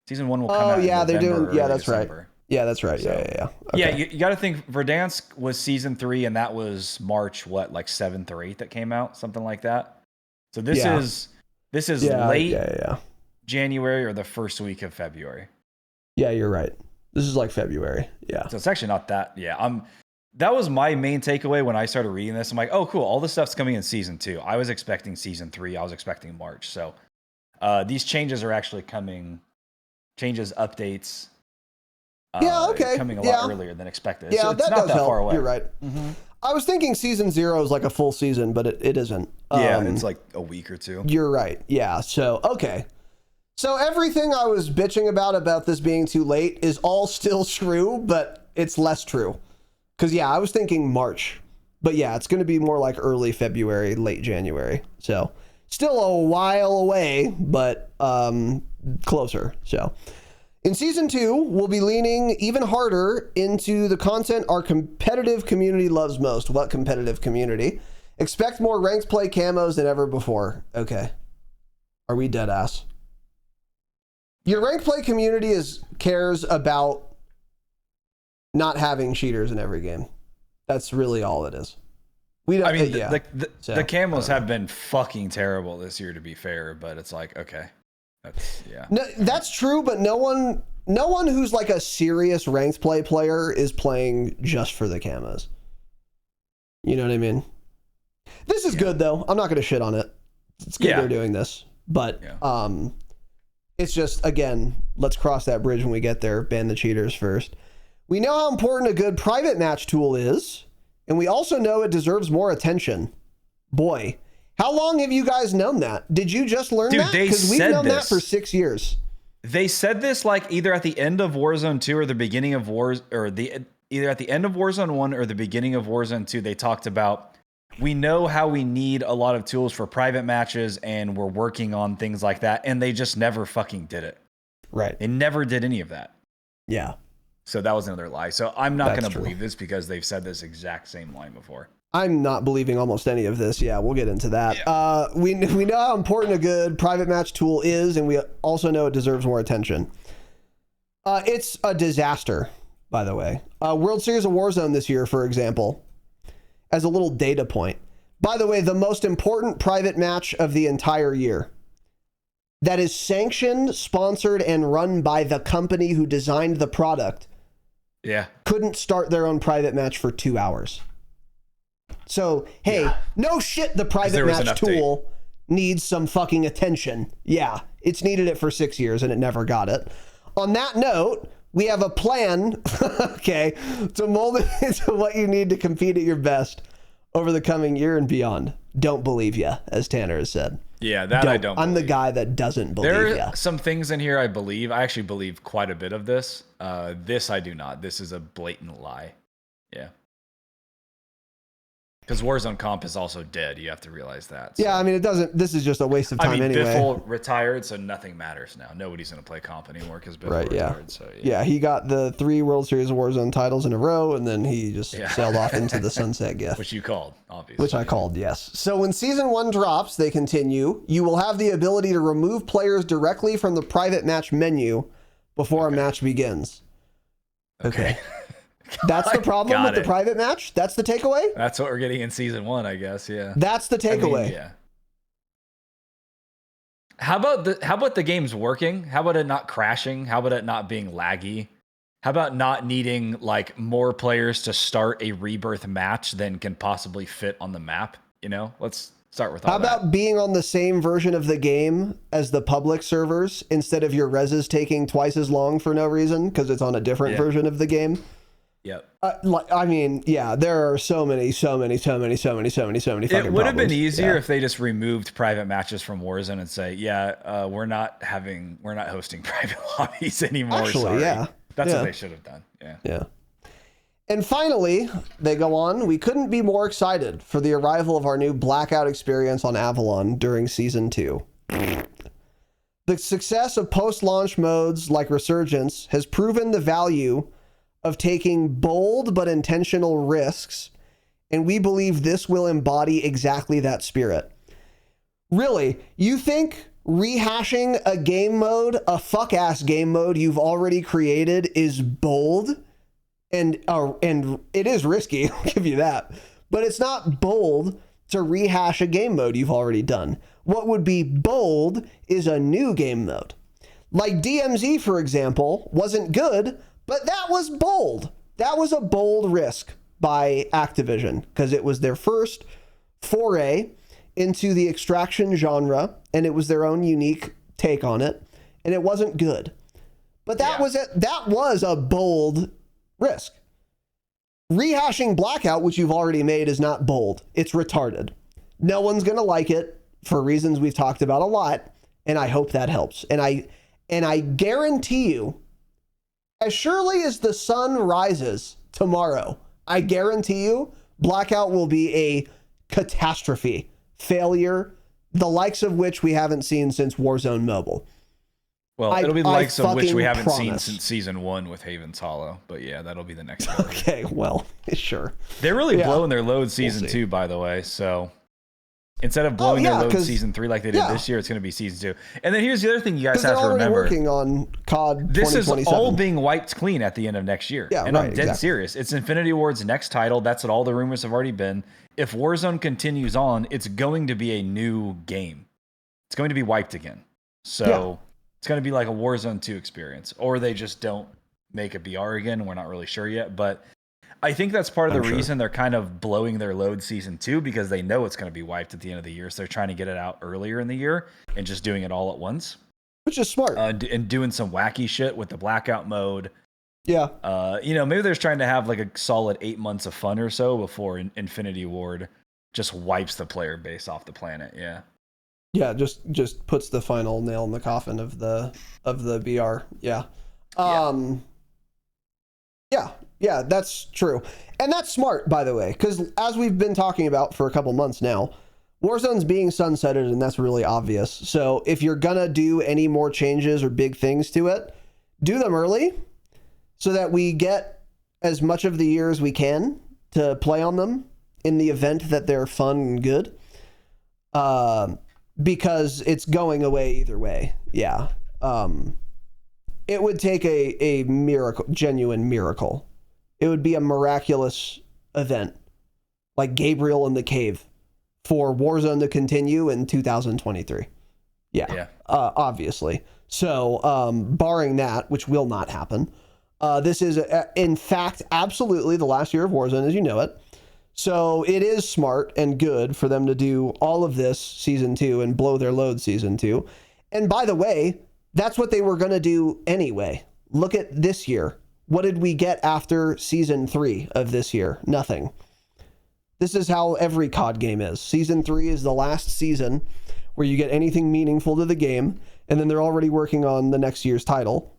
Season 1 will come out in November. They're doing, yeah, that's December. right. Yeah, that's right. So, yeah. Okay. Yeah, you got to think Verdansk was Season 3, and that was March, like 7th or 8th that came out? Something like that. So this is late January or the first week of February. Yeah, you're right. This is like February. Yeah. So it's actually not that. Yeah, that was my main takeaway when I started reading this. I'm like, oh, cool. All this stuff's coming in Season 2. I was expecting Season 3. I was expecting March. So these changes are actually coming. Changes, updates. Coming a lot earlier than expected. Yeah, so it's not that far away. You're right. Mm-hmm. I was thinking Season 0 is like a full season, but it isn't. It's like a week or two. You're right. Yeah. So, okay. So everything I was bitching about this being too late is all still true, but it's less true. Because, yeah, I was thinking March. But, yeah, it's going to be more like early February, late January. So, still a while away, but closer. So, in Season 2, we'll be leaning even harder into the content our competitive community loves most. What competitive community? Expect more ranked play camos than ever before. Okay. Are we dead ass? Your ranked play community cares about not having cheaters in every game. That's really all it is. We don't. I mean, the camos have been fucking terrible this year, to be fair. But it's like, okay, that's true. But no one who's like a serious ranked play player is playing just for the camos. You know what I mean? This is good though. I'm not going to shit on it. It's good they're doing this, but it's just, again, let's cross that bridge when we get there. Ban the cheaters first. We know how important a good private match tool is, and we also know it deserves more attention. Boy, how long have you guys known that? Did you just learn that? Because we've known that for 6 years. They said this like either at the end of Warzone 2 or the beginning of either at the end of Warzone 1 or the beginning of Warzone 2. They talked about, we know how we need a lot of tools for private matches, and we're working on things like that. And they just never fucking did it. Right. They never did any of that. Yeah. So that was another lie. So I'm not going to believe this because they've said this exact same line before. I'm not believing almost any of this. Yeah, we'll get into that. Yeah. We know how important a good private match tool is, and we also know it deserves more attention. It's a disaster, by the way. World Series of Warzone this year, for example, as a little data point. By the way, the most important private match of the entire year that is sanctioned, sponsored, and run by the company who designed the product couldn't start their own private match for 2 hours. So, hey, no shit, the private match tool needs some fucking attention. Yeah, it's needed it for 6 years and it never got it. On that note, We have a plan, okay, to mold it into what you need to compete at your best over the coming year and beyond. Don't believe ya, as Tanner has said. Yeah, that I don't I'm believe. the guy that doesn't believe There ya. are some things in here I believe. I actually believe quite a bit of this. This I do not. This is a blatant lie. Yeah. Because Warzone comp is also dead. You have to realize that. So. Yeah, I mean, it doesn't. This is just a waste of time anyway. Biffle retired, so nothing matters now. Nobody's going to play comp anymore because Biffle retired. So, yeah, he got the 3 World Series of Warzone titles in a row, and then he just sailed off into the sunset gift. Which you called, obviously. Which I called, yes. So when Season 1 drops, they continue, you will have the ability to remove players directly from the private match menu before a match begins. Okay. That's the problem with the private match? That's the takeaway? That's what we're getting in Season 1, I guess, yeah. That's the takeaway. I mean, yeah. How about the game's working? How about it not crashing? How about it not being laggy? How about not needing like more players to start a rebirth match than can possibly fit on the map? You know, let's start with all that. How about being on the same version of the game as the public servers instead of your reses taking twice as long for no reason because it's on a different version of the game? Yep. I mean, yeah, there are so many fucking It would have been easier if they just removed private matches from Warzone and say, we're not hosting private lobbies anymore. Actually, sorry. yeah. That's what they should have done. Yeah. Yeah. And finally, they go on, we couldn't be more excited for the arrival of our new Blackout experience on Avalon during Season 2. The success of post-launch modes like Resurgence has proven the value of taking bold but intentional risks, and we believe this will embody exactly that spirit. Really, you think rehashing a game mode, a fuck-ass game mode you've already created is bold? And it is risky, I'll give you that. But it's not bold to rehash a game mode you've already done. What would be bold is a new game mode. Like DMZ, for example, wasn't good, but that was bold. That was a bold risk by Activision because it was their first foray into the extraction genre, and it was their own unique take on it, and it wasn't good. But that was it. That was a bold risk. Rehashing Blackout, which you've already made, is not bold. It's retarded. No one's going to like it for reasons we've talked about a lot, and I hope that helps. And I guarantee you, as surely as the sun rises tomorrow, I guarantee you Blackout will be a catastrophe, failure, the likes of which we haven't seen since Warzone Mobile. Well, it'll be the likes of which we haven't seen since Season 1 with Haven's Hollow. But yeah, that'll be the next one. Okay, well, sure. They're really blowing their load Season 2, by the way. So instead of blowing their load Season 3 like they did this year, it's going to be Season 2. And then here's the other thing you guys have to remember. They're already working on COD 2027. This is all being wiped clean at the end of next year. Yeah, and I'm dead serious. It's Infinity Ward's next title. That's what all the rumors have already been. If Warzone continues on, it's going to be a new game. It's going to be wiped again. So it's going to be like a Warzone 2 experience. Or they just don't make a BR again. We're not really sure yet. But I think that's part of the reason they're kind of blowing their load Season 2, because they know it's going to be wiped at the end of the year. So they're trying to get it out earlier in the year and just doing it all at once. Which is smart. And doing some wacky shit with the Blackout mode. Yeah. Maybe they're just trying to have like a solid 8 months of fun or so before Infinity Ward just wipes the player base off the planet. Yeah. Yeah, just puts the final nail in the coffin of the BR. Yeah. Yeah, that's true. And that's smart, by the way, because as we've been talking about for a couple months now, Warzone's being sunsetted, and that's really obvious. So if you're gonna do any more changes or big things to it, do them early so that we get as much of the year as we can to play on them in the event that they're fun and good. Because it's going away either way. Yeah. It would take a miracle, genuine miracle. It would be a miraculous event, like Gabriel in the cave, for Warzone to continue in 2023. Yeah. Obviously. So, barring that, which will not happen, this is, in fact, absolutely the last year of Warzone as you know it. So it is smart and good for them to do all of this Season 2 and blow their load Season 2. And by the way, that's what they were going to do anyway. Look at this year. What did we get after season 3 of this year? Nothing. This is how every COD game is. Season 3 is the last season where you get anything meaningful to the game, and then they're already working on the next year's title.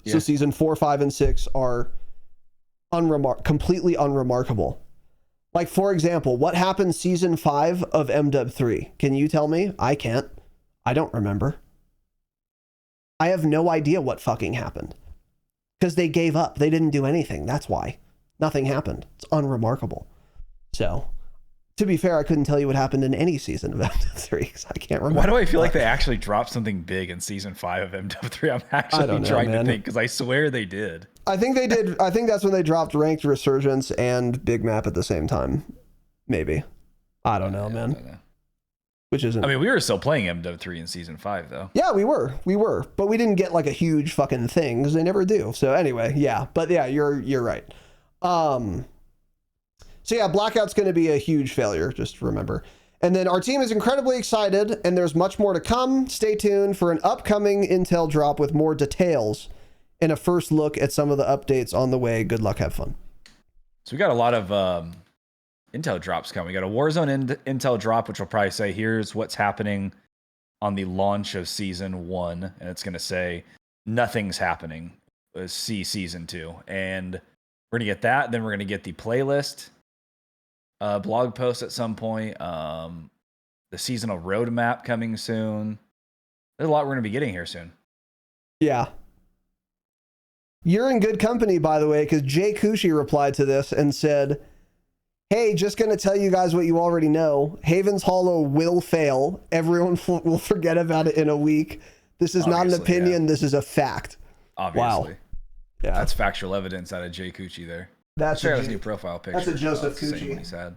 Yeah. So season 4, 5, and 6 are completely unremarkable. Like, for example, what happened season 5 of MW3? Can you tell me? I can't. I don't remember. I have no idea what fucking happened. Because they gave up. They didn't do anything. That's why. Nothing happened. It's unremarkable. So, to be fair, I couldn't tell you what happened in any season of MW3 because I can't remember. Why do I feel like they actually dropped something big in season 5 of MW3? I'm actually trying to think because I swear they did. I think they did. I think that's when they dropped Ranked Resurgence and Big Map at the same time. Maybe. I don't know, man. I don't know. Which isn't. I mean, we were still playing MW3 in season 5, though. Yeah, we were, but we didn't get like a huge fucking thing because they never do. So anyway, yeah, but yeah, you're right. So yeah, Blackout's going to be a huge failure. Just remember. And then our team is incredibly excited, and there's much more to come. Stay tuned for an upcoming intel drop with more details and a first look at some of the updates on the way. Good luck, have fun. So we got a lot of intel drops coming. We got a Warzone intel drop, which will probably say, here's what's happening on the launch of season 1. And it's going to say, nothing's happening. See season 2. And we're going to get that. Then we're going to get the playlist blog post at some point. The seasonal roadmap coming soon. There's a lot we're going to be getting here soon. Yeah. You're in good company, by the way, because Jay Kushi replied to this and said, hey, just going to tell you guys what you already know. Haven's Hollow will fail. Everyone will forget about it in a week. This is not an opinion. Yeah. This is a fact. Obviously. Wow. Yeah. That's factual evidence out of Jay Kuchi there. That's his new profile picture. That's a Joseph Kuchi. He's had.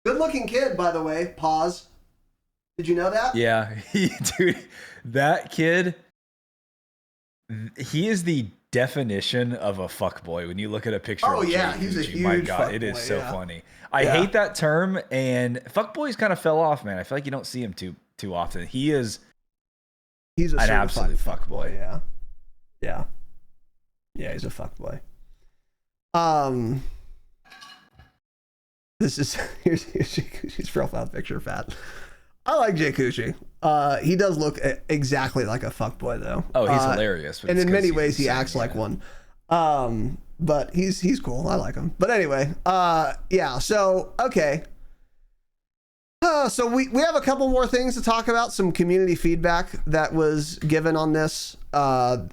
Good looking kid, by the way. Pause. Did you know that? Yeah. Dude, that kid, he is the definition of a fuckboy. When you look at a picture of yeah, Jay he's Kuchi, a huge my God, fuckboy, it is so funny. I Yeah. hate that term, and fuckboys kind of fell off, man. I feel like you don't see him too often. He's an absolute fuckboy. Yeah. Yeah. Yeah, he's a fuckboy. This is here's Jay Kushi's profile picture, Fat. I like Jay Kushi. He does look exactly like a fuckboy though. Oh, he's hilarious. And in many ways he acts like one. But he's cool. I like him. But anyway, yeah, so okay. So we have a couple more things to talk about, some community feedback that was given on this.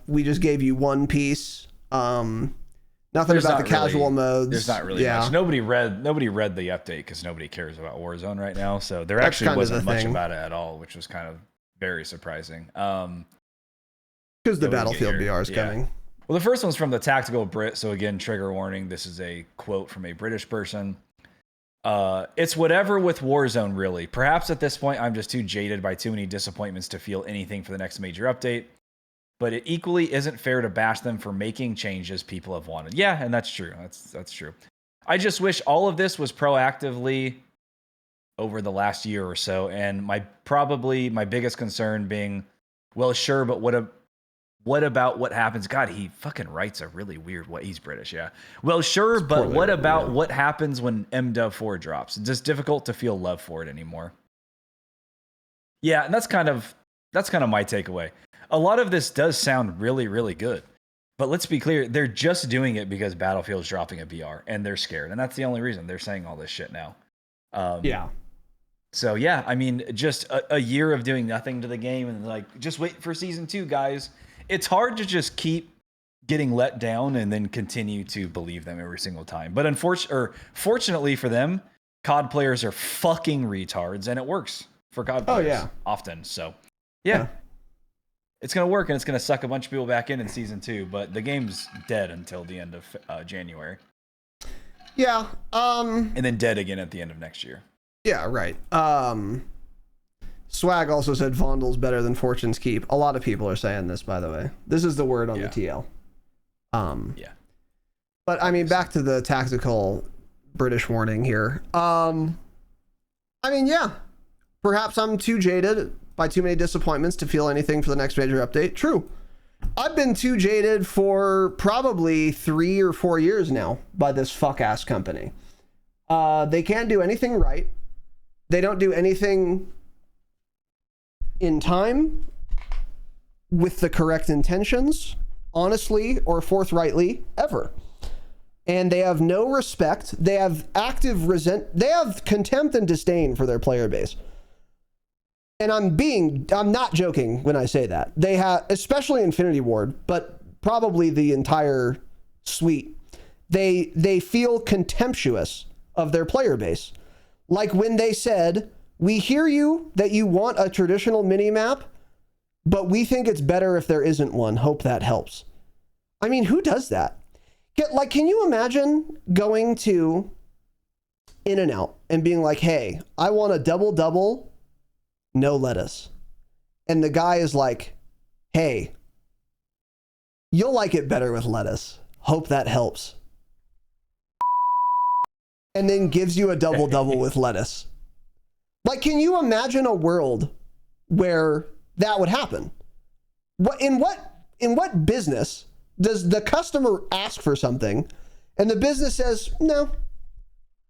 We just gave you one piece. Nothing about the casual modes. There's not really much. Nobody read the update because nobody cares about Warzone right now. So there actually wasn't much about it at all, which was kind of very surprising. Because the Battlefield BR is coming. Well, the first one's from the Tactical Brit. So again, trigger warning. This is a quote from a British person. It's whatever with Warzone, really. Perhaps at this point, I'm just too jaded by too many disappointments to feel anything for the next major update. But it equally isn't fair to bash them for making changes people have wanted. Yeah, and that's true. That's true. I just wish all of this was proactively over the last year or so. And my biggest concern being, well, sure, but what about what happens? God, he fucking writes a really weird way. He's British, yeah. Well, sure, but what about what happens when MW4 drops? It's just difficult to feel love for it anymore. Yeah, and that's kind of my takeaway. A lot of this does sound really, really good. But let's be clear, they're just doing it because Battlefield's dropping a BR, and they're scared. And that's the only reason they're saying all this shit now. Yeah. So, yeah, I mean, just a year of doing nothing to the game, and like, just wait for Season 2, guys. It's hard to just keep getting let down and then continue to believe them every single time. But fortunately for them, COD players are fucking retards, and it works for COD players often. So, yeah. It's going to work, and it's going to suck a bunch of people back in Season 2, but the game's dead until the end of January. Yeah. And then dead again at the end of next year. Yeah, right. Swag also said Vondel's better than Fortune's Keep. A lot of people are saying this, by the way. This is the word on the TL. Yeah. But, I mean, back to the tactical British warning here. I mean, yeah. Perhaps I'm too jaded by too many disappointments to feel anything for the next major update. True. I've been too jaded for probably 3 or 4 years now by this fuck-ass company. They can't do anything right. They don't do anything in time with the correct intentions, honestly or forthrightly, ever. And they have no respect. They have they have contempt and disdain for their player base. And I'm not joking when I say that. They have, especially Infinity Ward, but probably the entire suite, they feel contemptuous of their player base. Like when they said, we hear you that you want a traditional mini-map, but we think it's better if there isn't one. Hope that helps. I mean, who does that? Can you imagine going to In-N-Out and being like, hey, I want a double-double, no lettuce. And the guy is like, hey, you'll like it better with lettuce. Hope that helps. And then gives you a double-double with lettuce. Like, can you imagine a world where that would happen? In what business does the customer ask for something and the business says, no,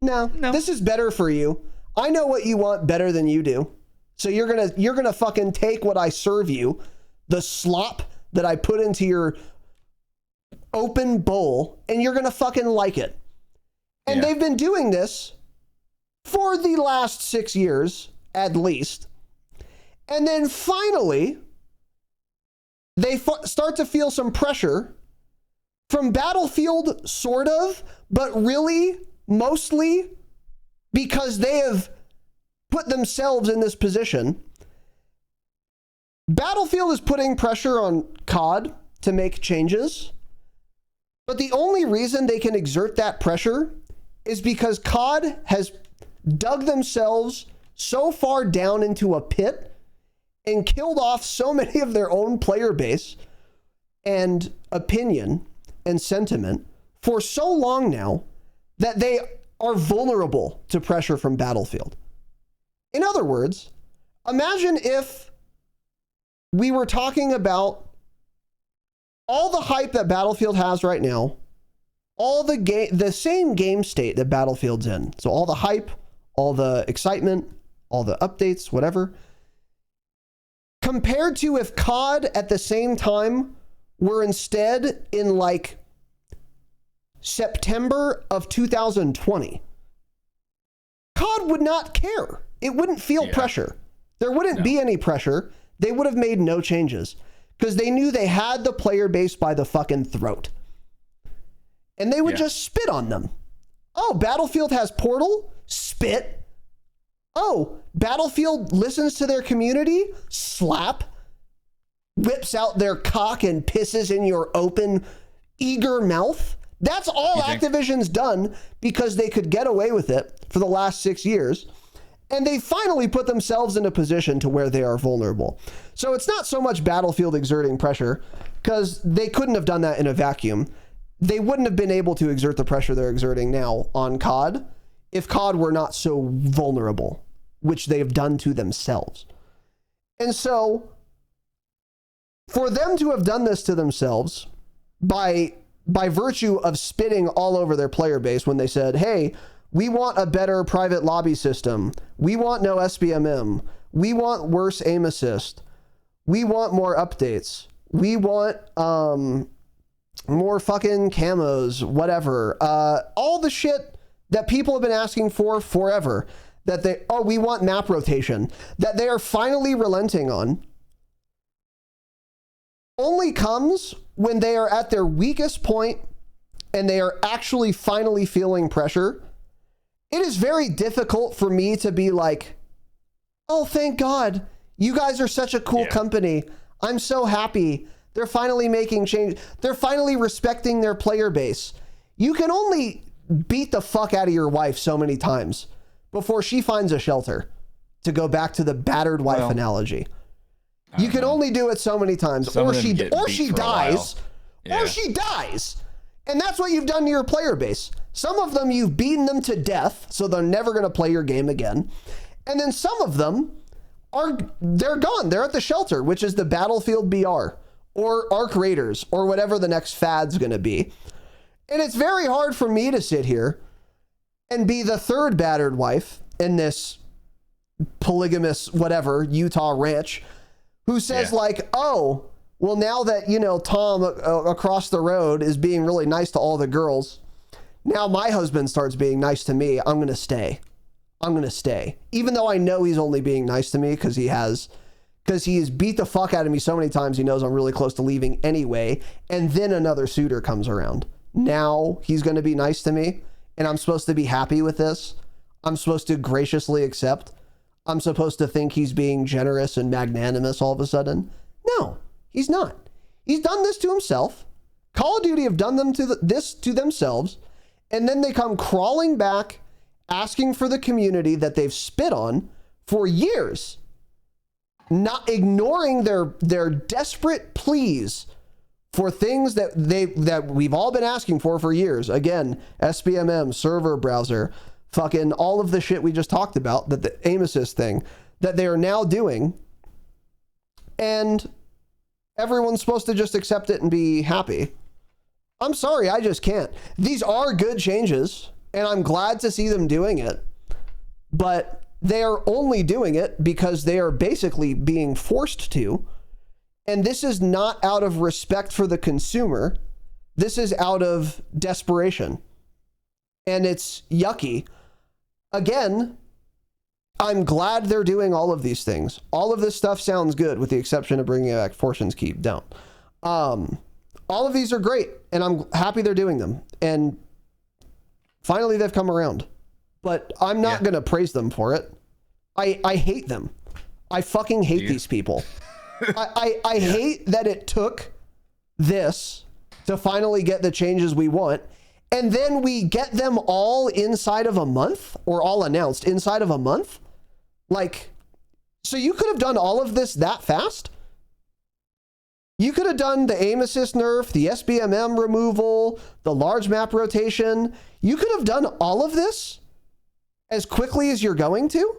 this is better for you. I know what you want better than you do. So you're gonna fucking take what I serve you, the slop that I put into your open bowl, and you're gonna fucking like it. And they've been doing this for the last 6 years, at least. And then finally, they start to feel some pressure from Battlefield, sort of, but really, mostly, because they have put themselves in this position. Battlefield is putting pressure on COD to make changes, but the only reason they can exert that pressure is because COD has dug themselves so far down into a pit and killed off so many of their own player base and opinion and sentiment for so long now that they are vulnerable to pressure from Battlefield. In other words, imagine if we were talking about all the hype that Battlefield has right now, all the same game state that Battlefield's in. So all the hype, all the excitement, all the updates, whatever. Compared to if COD at the same time were instead in like September of 2020. COD would not care. It wouldn't feel pressure. There wouldn't be any pressure. They would have made no changes because they knew they had the player base by the fucking throat. And they would just spit on them. Oh, Battlefield has Portal? Spit. Oh, Battlefield listens to their community? Slap. Whips out their cock and pisses in your open, eager mouth? That's all Activision's done because they could get away with it for the last 6 years. And they finally put themselves in a position to where they are vulnerable. So it's not so much Battlefield exerting pressure because they couldn't have done that in a vacuum. They wouldn't have been able to exert the pressure they're exerting now on COD if COD were not so vulnerable, which they have done to themselves. And so for them to have done this to themselves by virtue of spitting all over their player base when they said, hey, we want a better private lobby system. We want no SBMM. We want worse aim assist. We want more updates. We want more fucking camos, whatever. All the shit that people have been asking for forever. We want map rotation. That they are finally relenting on. Only comes when they are at their weakest point and they are actually finally feeling pressure. It is very difficult for me to be like, oh, thank God, you guys are such a cool company. I'm so happy. They're finally making change. They're finally respecting their player base. You can only beat the fuck out of your wife so many times before she finds a shelter, to go back to the battered wife analogy. You can only do it so many times, or she dies. And that's what you've done to your player base. Some of them you've beaten them to death, so they're never going to play your game again. And then some of them they're gone. They're at the shelter, which is the Battlefield BR, or Arc Raiders or whatever the next fad's going to be. And it's very hard for me to sit here and be the third battered wife in this polygamous, whatever, Utah ranch who says like, oh, well, now that, you know, Tom across the road is being really nice to all the girls, now my husband starts being nice to me. I'm going to stay. I'm going to stay. Even though I know he's only being nice to me because he has beat the fuck out of me so many times, he knows I'm really close to leaving anyway. And then another suitor comes around. Now he's going to be nice to me and I'm supposed to be happy with this. I'm supposed to graciously accept. I'm supposed to think he's being generous and magnanimous all of a sudden. No, he's not. He's done this to himself. Call of Duty have done this to themselves. And then they come crawling back, asking for the community that they've spit on for years, not ignoring their desperate pleas for things that we've all been asking for years. Again, SBMM, server browser, fucking all of the shit we just talked about, that the aim assist thing that they are now doing, and everyone's supposed to just accept it and be happy. I'm sorry, I just can't. These are good changes, and I'm glad to see them doing it, but they are only doing it because they are basically being forced to, and this is not out of respect for the consumer. This is out of desperation, and it's yucky. Again, I'm glad they're doing all of these things. All of this stuff sounds good, with the exception of bringing back Fortune's Keep. Don't. All of these are great, and I'm happy they're doing them. And finally, they've come around. But I'm not going to praise them for it. I hate them. I fucking hate these people. I hate that it took this to finally get the changes we want. And then we get them all inside of a month, or all announced inside of a month. Like, so you could have done all of this that fast? You could have done the aim assist nerf, the SBMM removal, the large map rotation. You could have done all of this as quickly as you're going to,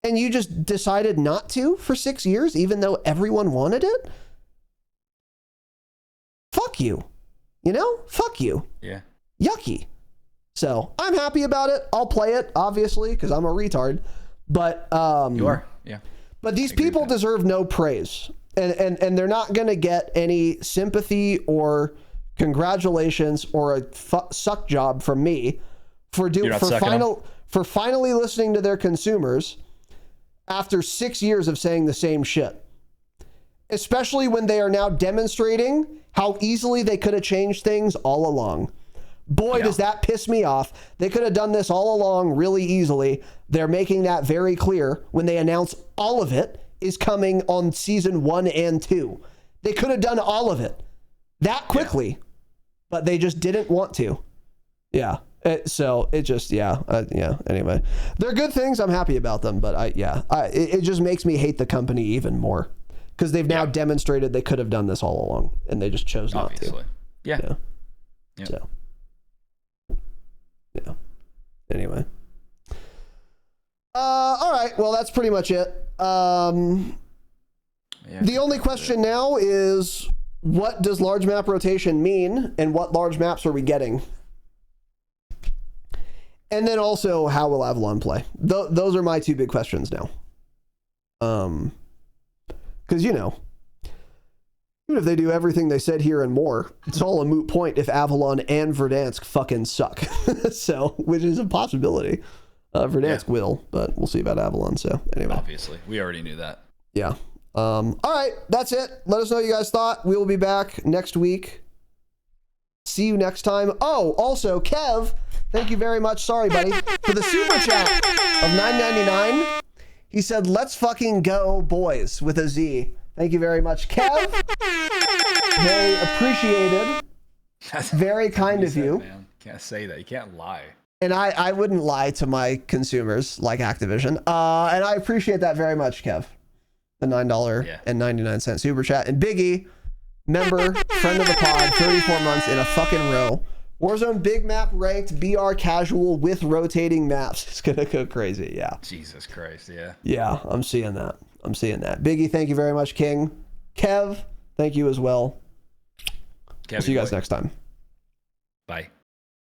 and you just decided not to for 6 years, even though everyone wanted it? Fuck you. You know? Fuck you. Yeah. Yucky. So I'm happy about it. I'll play it, obviously, because I'm a retard. But you are, yeah. But these people deserve no praise, and they're not going to get any sympathy or congratulations or a suck job from me for finally listening to their consumers after 6 years of saying the same shit. Especially when they are now demonstrating how easily they could have changed things all along. Boy, does that piss me off. They could have done this all along really easily. They're making that very clear when they announce all of it is coming on season 1 and 2. They could have done all of it that quickly, but they just didn't want to. Yeah. Anyway, they're good things. I'm happy about them, but it just makes me hate the company even more because they've now demonstrated they could have done this all along and they just chose not to. Yeah. So. Yeah. Anyway. All right. Well, that's pretty much it. The only question now is, what does large map rotation mean, and what large maps are we getting? And then also, how will Avalon play? Those are my two big questions now. Because, you know, even if they do everything they said here and more, it's all a moot point if Avalon and Verdansk fucking suck. So, which is a possibility. Verdansk will, but we'll see about Avalon. So, anyway. Obviously. We already knew that. Yeah. All right. That's it. Let us know what you guys thought. We will be back next week. See you next time. Oh, also, Kev, thank you very much. Sorry, buddy. For the super chat of $9.99. He said, let's fucking go, boys, with a Z. Thank you very much, Kev. Very appreciated. Very kind of you. Man. Can't say that. You can't lie. And I wouldn't lie to my consumers like Activision. And I appreciate that very much, Kev. The $9.99 super chat. And Biggie, member, friend of the pod, 34 months in a fucking row. Warzone big map ranked BR casual with rotating maps. It's gonna go crazy. Yeah. Jesus Christ. Yeah. Yeah, I'm seeing that. Biggie, thank you very much, King. Kev, Thank you as well. Gabby We'll see you guys boy. next time. Bye.